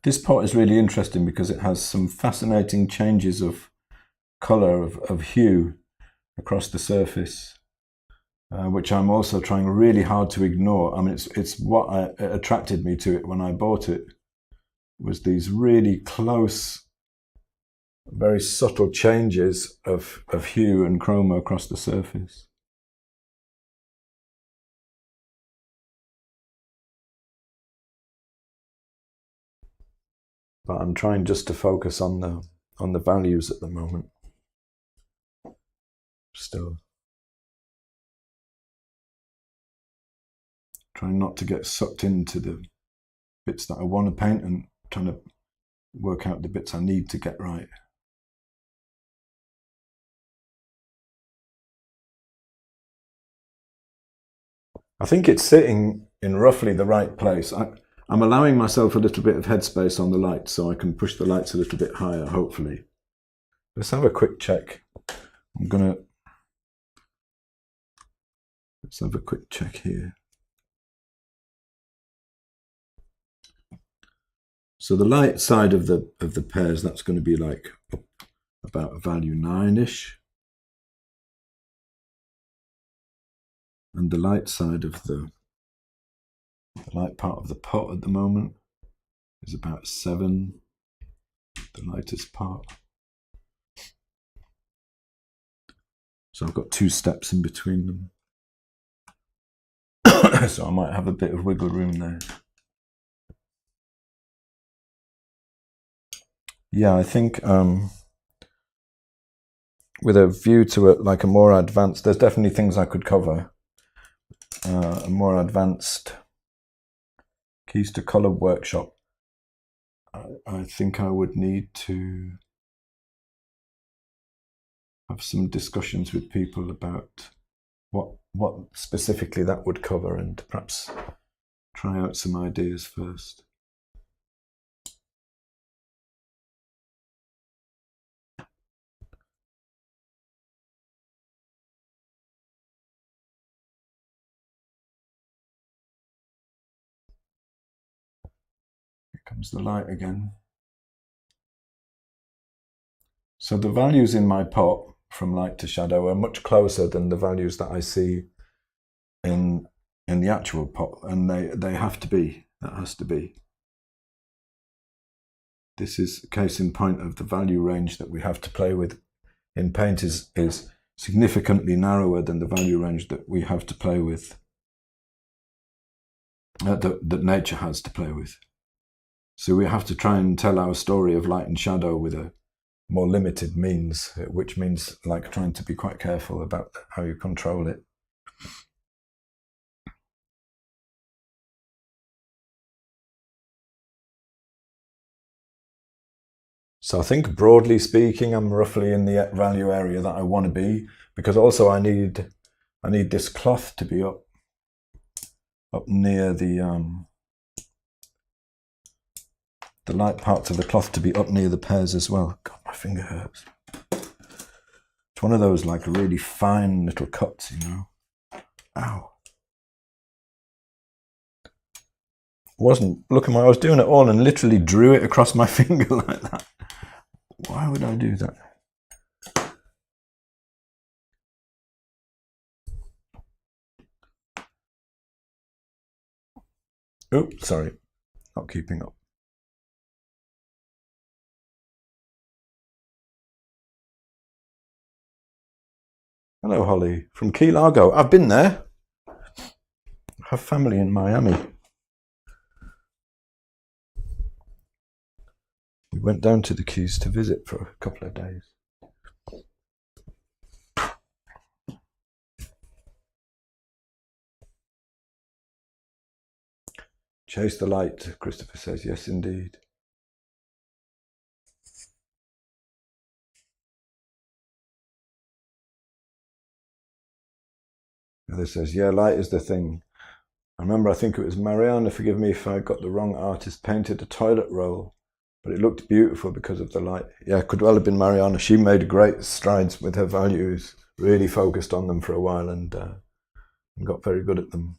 This pot is really interesting because it has some fascinating changes of colour, of hue across the surface, which I'm also trying really hard to ignore. I mean, it's what attracted me to it when I bought it, was these really close, very subtle changes of hue and chroma across the surface. But I'm trying just to focus on the values at the moment. Still trying not to get sucked into the bits that I want to paint and trying to work out the bits I need to get right. I think it's sitting in roughly the right place. I'm allowing myself a little bit of headspace on the light so I can push the lights a little bit higher, hopefully. Let's have a quick check. Let's have a quick check here. So the light side of the pears, that's going to be like about a value 9-ish. And the light side of the light part of the pot at the moment is about 7, the lightest part. So I've got 2 steps in between them. So I might have a bit of wiggle room there. Yeah, I think with a view to it, like a more advanced, there's definitely things I could cover. A more advanced keys to color workshop. I think I would need to have some discussions with people about what specifically that would cover, and perhaps try out some ideas first. Here comes the light again. So the values in my pot from light to shadow are much closer than the values that I see in the actual pot, and they have to be. That has to be. This is a case in point of the value range that we have to play with in paint is significantly narrower than the value range that we have to play with, that nature has to play with. So we have to try and tell our story of light and shadow with a more limited means, which means like trying to be quite careful about how you control it. So I think broadly speaking, I'm roughly in the value area that I want to be, because also I need this cloth to be up near the light parts of the cloth to be up near the pears as well. God, my finger hurts. It's one of those like really fine little cuts, you know. Ow. Wasn't looking while I was doing it all and literally drew it across my finger like that. Why would I do that? Oops, sorry, not keeping up. Hello, Holly, from Key Largo. I've been there. I have family in Miami. We went down to the Keys to visit for a couple of days. Chase the light, Christopher says. Yes, indeed. Heather says, yeah, light is the thing. I remember, I think it was Mariana, forgive me if I got the wrong artist, painted a toilet roll, but it looked beautiful because of the light. Yeah, it could well have been Mariana. She made great strides with her values, really focused on them for a while and got very good at them.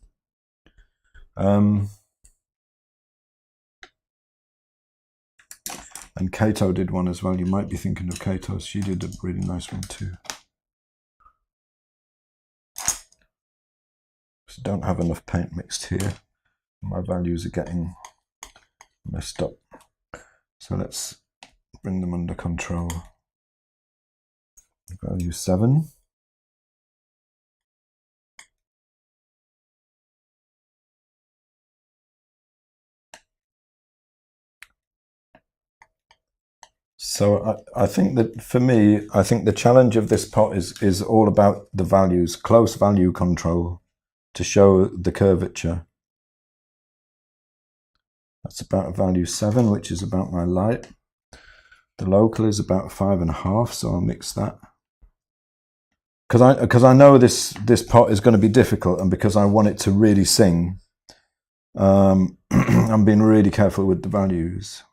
And Kato did one as well. You might be thinking of Kato. She did a really nice one too. So don't have enough paint mixed here. My values are getting messed up. So let's bring them under control. Value 7. So I think that for me, I think the challenge of this pot is all about the values, close value control to show the curvature. That's about a value 7, which is about my light. The local is about 5.5, so I'll mix that. Because I know this pot is going to be difficult, and because I want it to really sing, I'm being really careful with the values.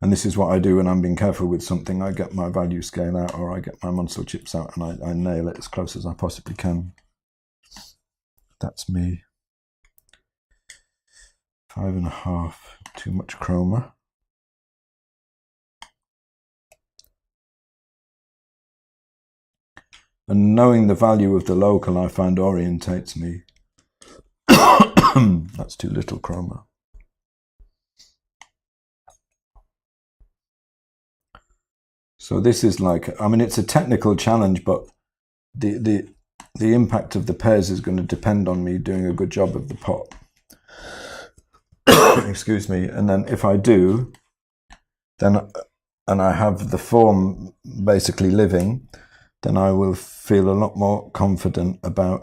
And this is what I do when I'm being careful with something. I get my value scale out, or I get my Munsell chips out, and I nail it as close as I possibly can. That's me. 5.5, too much chroma. And knowing the value of the local, I find orientates me. That's too little chroma. So this is like, I mean, it's a technical challenge, but the impact of the Pears is going to depend on me doing a good job of the pot. Excuse me. And then if I do, then, and I have the form basically living, then I will feel a lot more confident about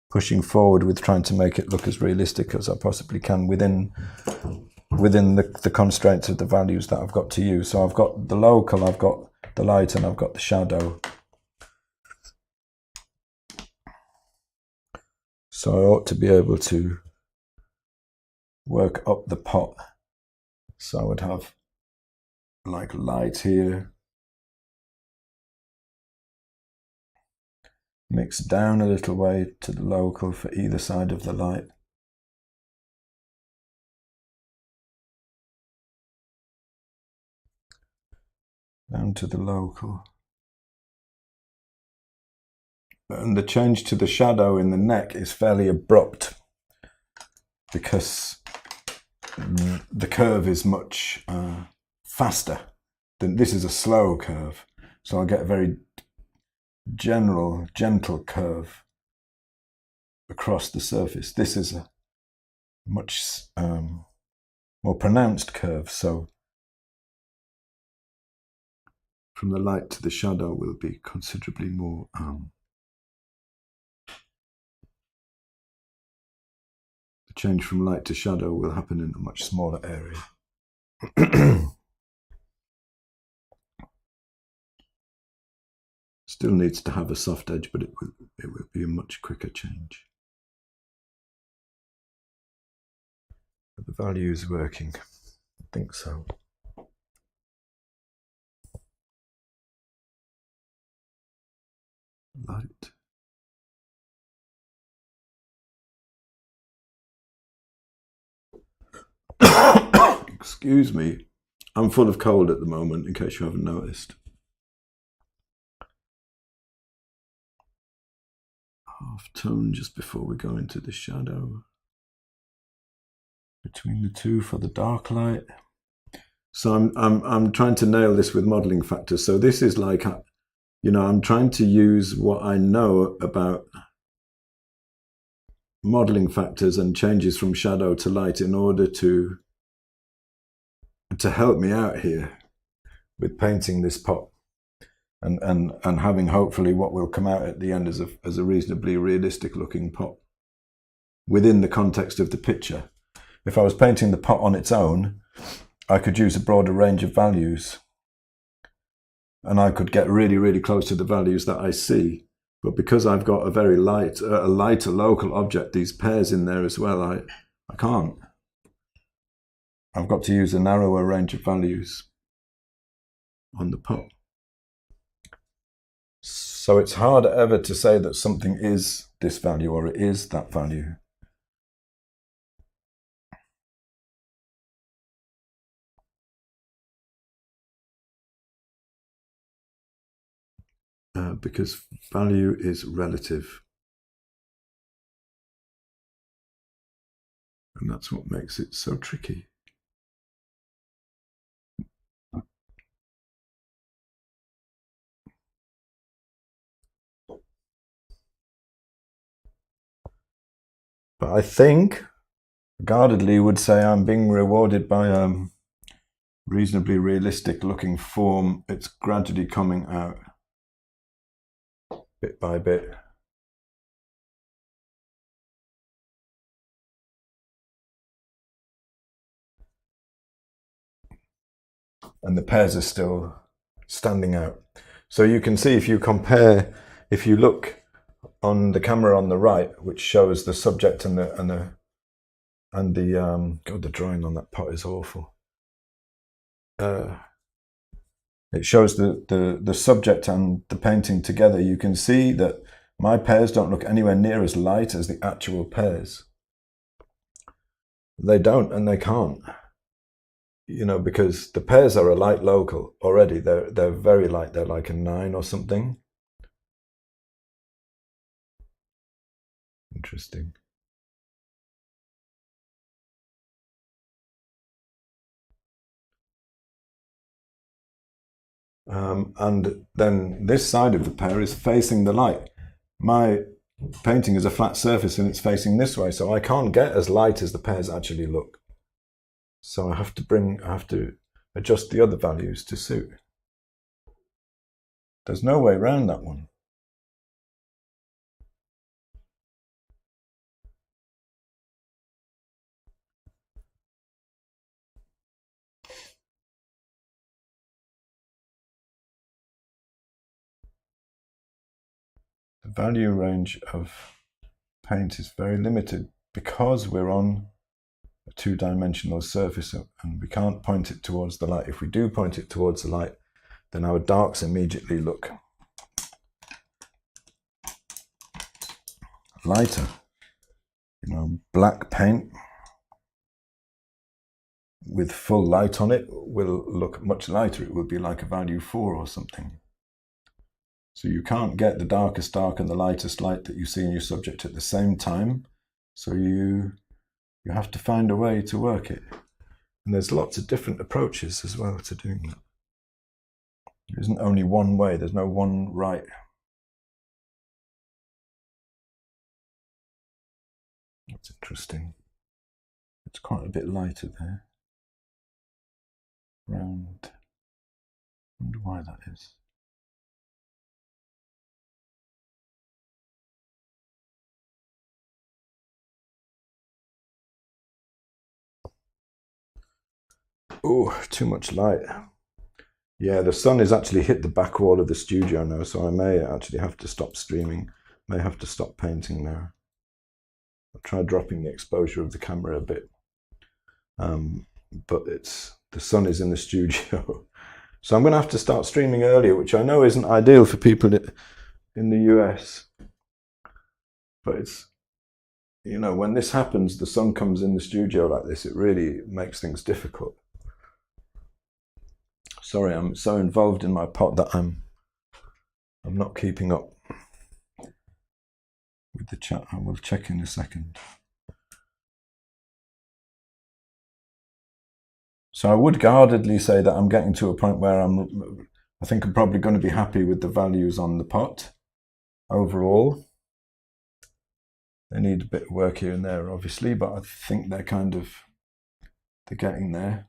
pushing forward with trying to make it look as realistic as I possibly can within the constraints of the values that I've got to use. So I've got the local, I've got the light, and I've got the shadow. So I ought to be able to work up the pot. So I would have like light here, mix down a little way to the local for either side of the light. Down to the local. And the change to the shadow in the neck is fairly abrupt because the curve is much faster. This is a slow curve, so I'll get a very gentle curve across the surface. This is a much more pronounced curve, so from the light to the shadow will be considerably more the change from light to shadow will happen in a much smaller area. Still needs to have a soft edge, but it will be a much quicker change. But the value is working. I think so. Light. Excuse me, I'm full of cold at the moment, in case you haven't noticed. Half tone just before we go into the shadow. Between the two for the dark light. So I'm trying to nail this with modeling factors. So this is like, you know, I'm trying to use what I know about modeling factors and changes from shadow to light in order to help me out here with painting this pot and having hopefully what will come out at the end as a reasonably realistic looking pot within the context of the picture. If I was painting the pot on its own, I could use a broader range of values and I could get really, really close to the values that I see. But because I've got a very lighter local object, these Pears in there as well, I can't. I've got to use a narrower range of values on the pot. So it's hard ever to say that something is this value or it is that value. because value is relative. And that's what makes it so tricky. But I think, guardedly, would say I'm being rewarded by a reasonably realistic looking form. It's gradually coming out bit by bit. And the pairs are still standing out. So you can see if you compare, if you look on the camera on the right, which shows the subject and the God, the drawing on that pot is awful. It shows the subject and the painting together. You can see that my pairs don't look anywhere near as light as the actual pairs. They don't, and they can't. You know, because the pairs are a light local already. They're very light. They're like a 9 or something. Interesting. And then this side of the pear is facing the light. My painting is a flat surface and it's facing this way, so I can't get as light as the pears actually look. So I have to adjust the other values to suit. There's no way around that one. The value range of paint is very limited because we're on a 2-dimensional surface and we can't point it towards the light. If we do point it towards the light, then our darks immediately look lighter. You know, black paint with full light on it will look much lighter. It will be like a value 4 or something. So you can't get the darkest dark and the lightest light that you see in your subject at the same time. So you have to find a way to work it. And there's lots of different approaches as well to doing that. There isn't only one way. There's no one right. That's interesting. It's quite a bit lighter there. Round. I wonder why that is. Oh, too much light. Yeah, the sun has actually hit the back wall of the studio now, so I may actually have to stop streaming. May have to stop painting now. I'll try dropping the exposure of the camera a bit. But the sun is in the studio. So I'm going to have to start streaming earlier, which I know isn't ideal for people in the US. But it's, you know, when this happens, the sun comes in the studio like this, it really makes things difficult. Sorry, I'm so involved in my pot that I'm not keeping up with the chat. I will check in a second. So I would guardedly say that I'm getting to a point where I think I'm probably going to be happy with the values on the pot overall. They need a bit of work here and there, obviously, but I think they're getting there.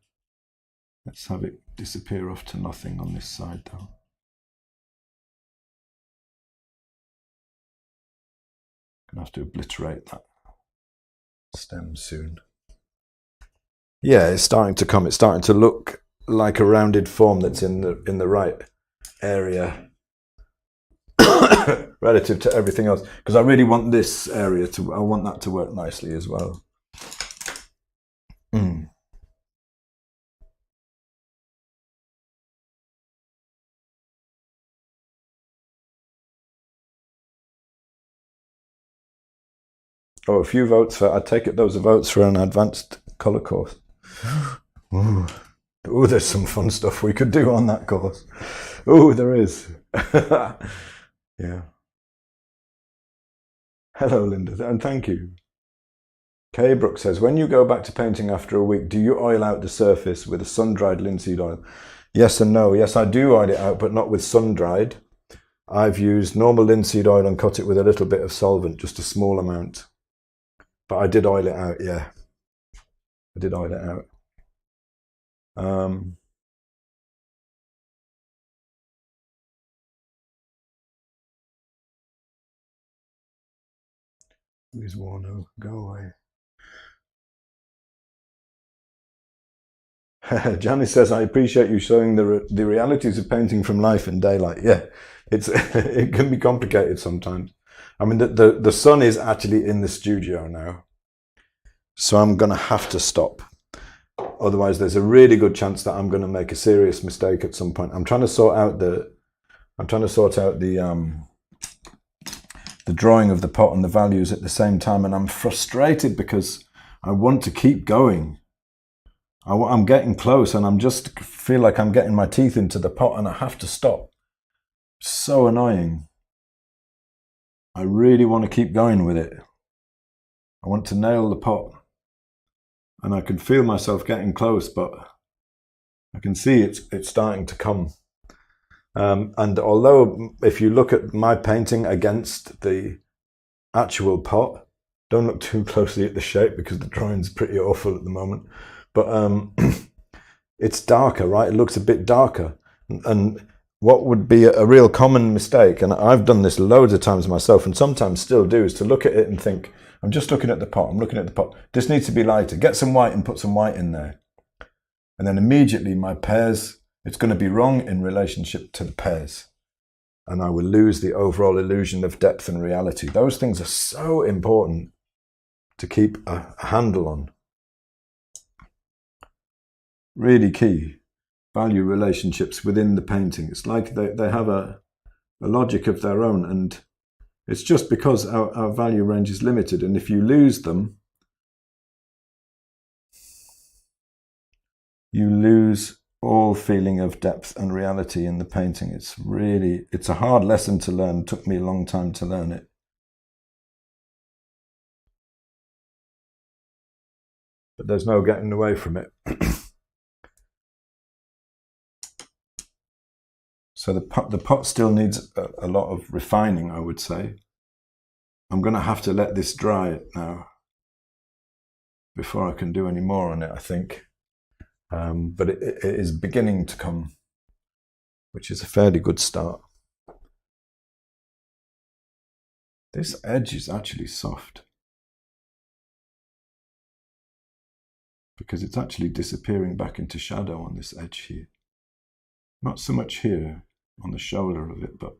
Let's have it disappear off to nothing on this side, though. Gonna have to obliterate that stem soon. Yeah, it's starting to come. It's starting to look like a rounded form that's in the right area relative to everything else. Because I really want this area I want that to work nicely as well. Oh, a few votes for, I take it those are votes for an advanced colour course. Ooh, there's some fun stuff we could do on that course. Oh, there is. Yeah. Hello, Linda, and thank you. Kay Brooks says, when you go back to painting after a week, do you oil out the surface with a sun-dried linseed oil? Yes and no. Yes, I do oil it out, but not with sun-dried. I've used normal linseed oil and cut it with a little bit of solvent, just a small amount. But I did oil it out, yeah. I did oil it out. Who's Warno? Go away. Janice says, I appreciate you showing the realities of painting from life in daylight. Yeah, it can be complicated sometimes. I mean, the sun is actually in the studio now, so I'm going to have to stop. Otherwise, there's a really good chance that I'm going to make a serious mistake at some point. I'm trying to sort out the drawing of the pot and the values at the same time, and I'm frustrated because I want to keep going. I'm getting close, and I'm just feel like I'm getting my teeth into the pot, and I have to stop. So annoying. I really want to keep going with it. I want to nail the pot, and I can feel myself getting close, but I can see it's starting to come. And although if you look at my painting against the actual pot, don't look too closely at the shape because the drawing's pretty awful at the moment, but it's darker, right? It looks a bit darker. And what would be a real common mistake, and I've done this loads of times myself and sometimes still do, is to look at it and think, I'm just looking at the pot, I'm looking at the pot, this needs to be lighter, get some white and put some white in there. And then immediately my pears, it's going to be wrong in relationship to the pears. And I will lose the overall illusion of depth and reality. Those things are so important to keep a handle on. Really key. Value relationships within the painting. It's like they have a logic of their own, and it's just because our value range is limited, and if you lose them, you lose all feeling of depth and reality in the painting. It's a hard lesson to learn. It took me a long time to learn it. But there's no getting away from it. So the pot still needs a lot of refining, I would say. I'm going to have to let this dry now before I can do any more on it, I think. But it is beginning to come, which is a fairly good start. This edge is actually soft because it's actually disappearing back into shadow on this edge here. Not so much here on the shoulder of it, but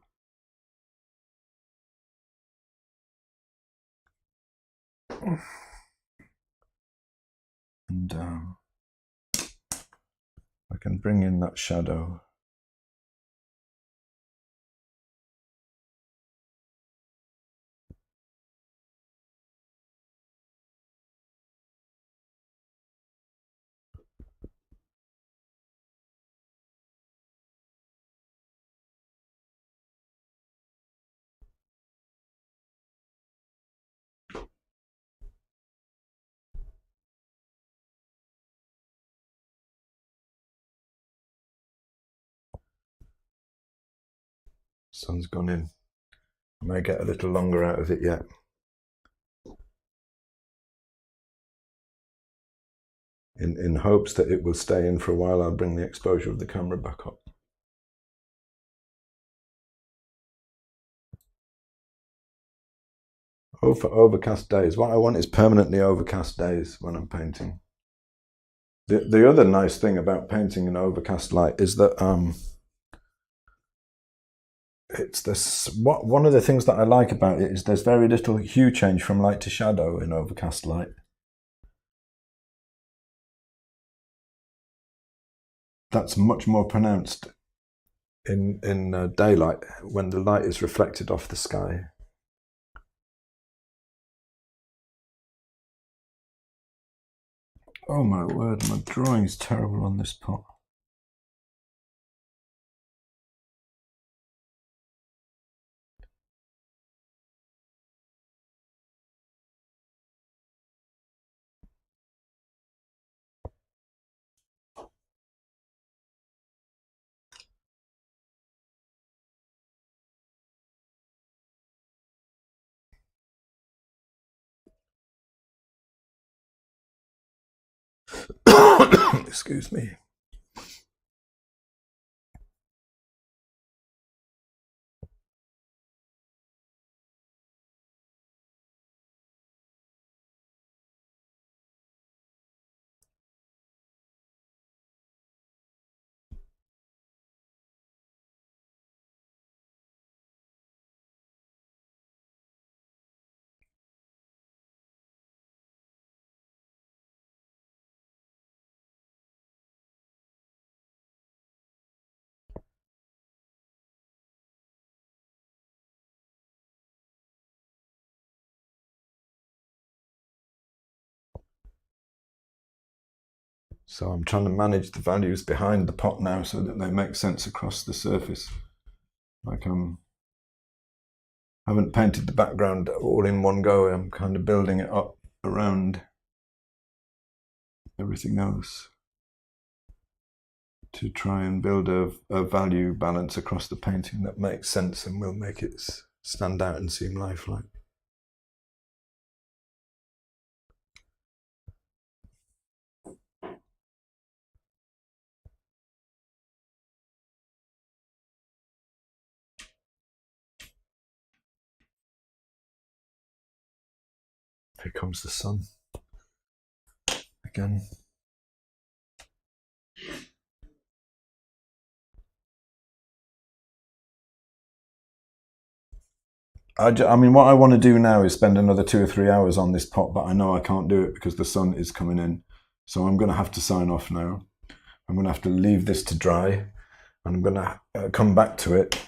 and I can bring in that shadow. Sun's gone in. I may get a little longer out of it yet. In hopes that it will stay in for a while, I'll bring the exposure of the camera back up. Oh, for overcast days. What I want is permanently overcast days when I'm painting. The other nice thing about painting in overcast light is that one of the things that I like about it is there's very little hue change from light to shadow in overcast light. That's much more pronounced in daylight when the light is reflected off the sky. Oh my word, my drawing's terrible on this pot. Excuse me. So I'm trying to manage the values behind the pot now so that they make sense across the surface. Like I haven't painted the background all in one go. I'm kind of building it up around everything else to try and build a value balance across the painting that makes sense and will make it stand out and seem lifelike. Here comes the sun again. I mean, what I want to do now is spend another 2 or 3 hours on this pot, but I know I can't do it because the sun is coming in. So I'm going to have to sign off now. I'm going to have to leave this to dry, and I'm going to come back to it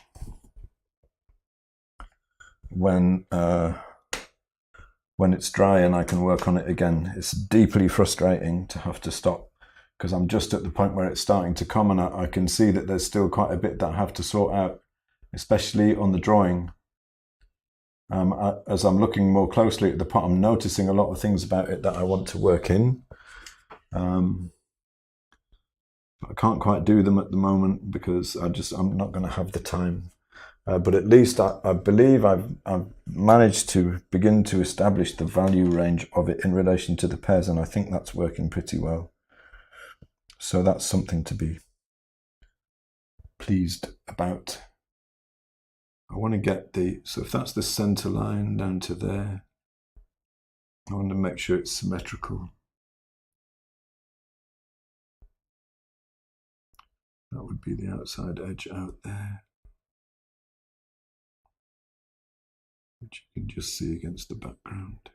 when it's dry and I can work on it again. It's deeply frustrating to have to stop because I'm just at the point where it's starting to come, and I can see that there's still quite a bit that I have to sort out, especially on the drawing. As I'm looking more closely at the pot, I'm noticing a lot of things about it that I want to work in. I can't quite do them at the moment because I'm not going to have the time. But at least I believe I've managed to begin to establish the value range of it in relation to the pears, and I think that's working pretty well. So that's something to be pleased about. I want to get so if that's the center line down to there, I want to make sure it's symmetrical. That would be the outside edge out there, which you can just see against the background.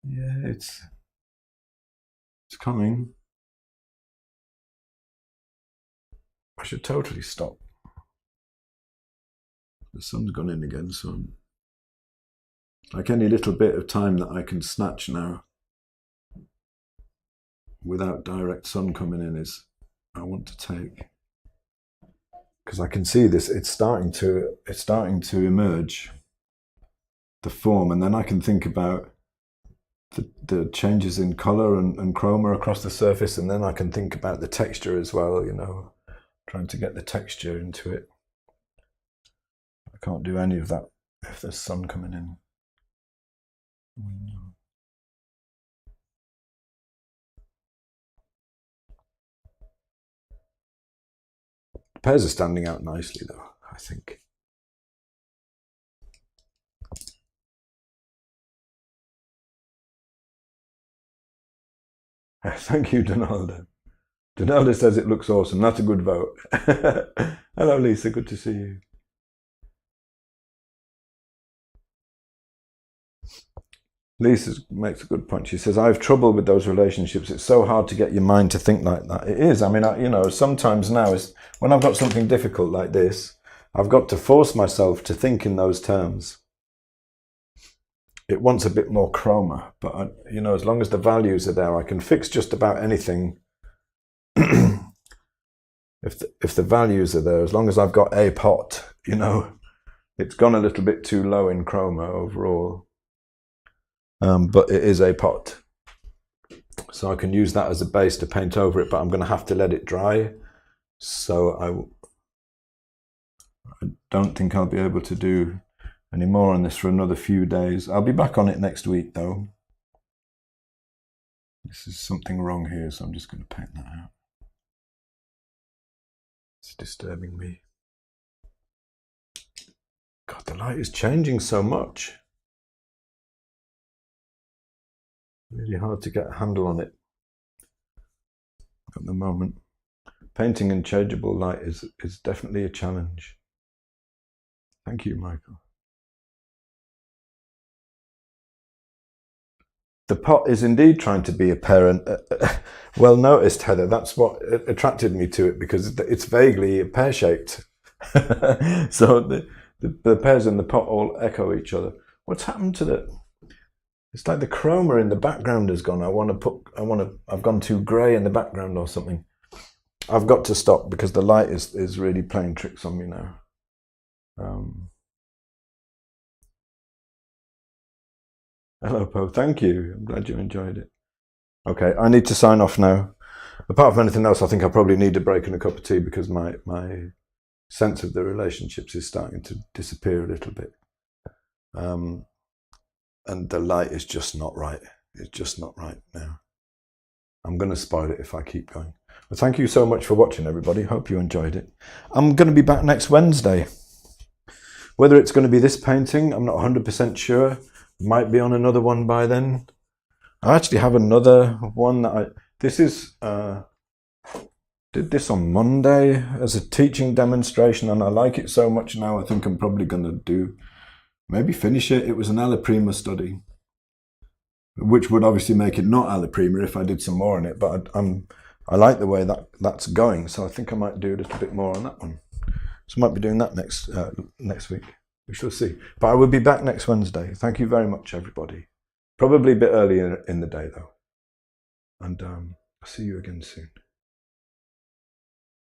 Yeah, it's coming. I should totally stop. The sun's gone in again, so I'm like any little bit of time that I can snatch now without direct sun coming in is I want to take, because I can see this, it's starting to emerge, the form, and then I can think about the changes in color and chroma across the surface, and then I can think about the texture as well, you know, trying to get the texture into it. I can't do any of that if there's sun coming in. The pears are standing out nicely though, I think. Thank you, Donaldo. Donaldo says it looks awesome. That's a good vote. Hello, Lisa. Good to see you. Lisa makes a good point. She says, I have trouble with those relationships. It's so hard to get your mind to think like that. It is. I mean, you know, sometimes now, when I've got something difficult like this, I've got to force myself to think in those terms. It wants a bit more chroma, but, you know, as long as the values are there, I can fix just about anything. If the values are there, as long as I've got a pot, you know, it's gone a little bit too low in chroma overall. But it is a pot, so I can use that as a base to paint over it, but I'm going to have to let it dry, so I don't think I'll be able to do any more on this for another few days. I'll be back on it next week though. This is something wrong here, so I'm just going to paint that out. It's disturbing me. God, the light is changing so much. Really hard to get a handle on it at the moment. Painting in changeable light is definitely a challenge. Thank you, Michael. The pot is indeed trying to be a parent. Well noticed, Heather. That's what attracted me to it, because it's vaguely pear-shaped. So the pears in the pot all echo each other. What's happened to the... It's like the chroma in the background has gone. I've gone too grey in the background or something. I've got to stop because the light is really playing tricks on me now. Hello, Poe. Thank you. I'm glad you enjoyed it. Okay, I need to sign off now. Apart from anything else, I think I probably need a break and a cup of tea, because my sense of the relationships is starting to disappear a little bit. And the light is just not right. It's just not right now. I'm going to spoil it if I keep going. Well, thank you so much for watching, everybody. Hope you enjoyed it. I'm going to be back next Wednesday. Whether it's going to be this painting, I'm not 100% sure. Might be on another one by then. I actually have another one that did this on Monday as a teaching demonstration, and I like it so much now. I think I'm probably going to maybe finish it. It was an alla prima study, which would obviously make it not alla prima if I did some more on it, but I like the way that's going, so I think I might do a little bit more on that one. So I might be doing that next week. We shall see. But I will be back next Wednesday. Thank you very much, everybody. Probably a bit earlier in the day, though. And I'll see you again soon.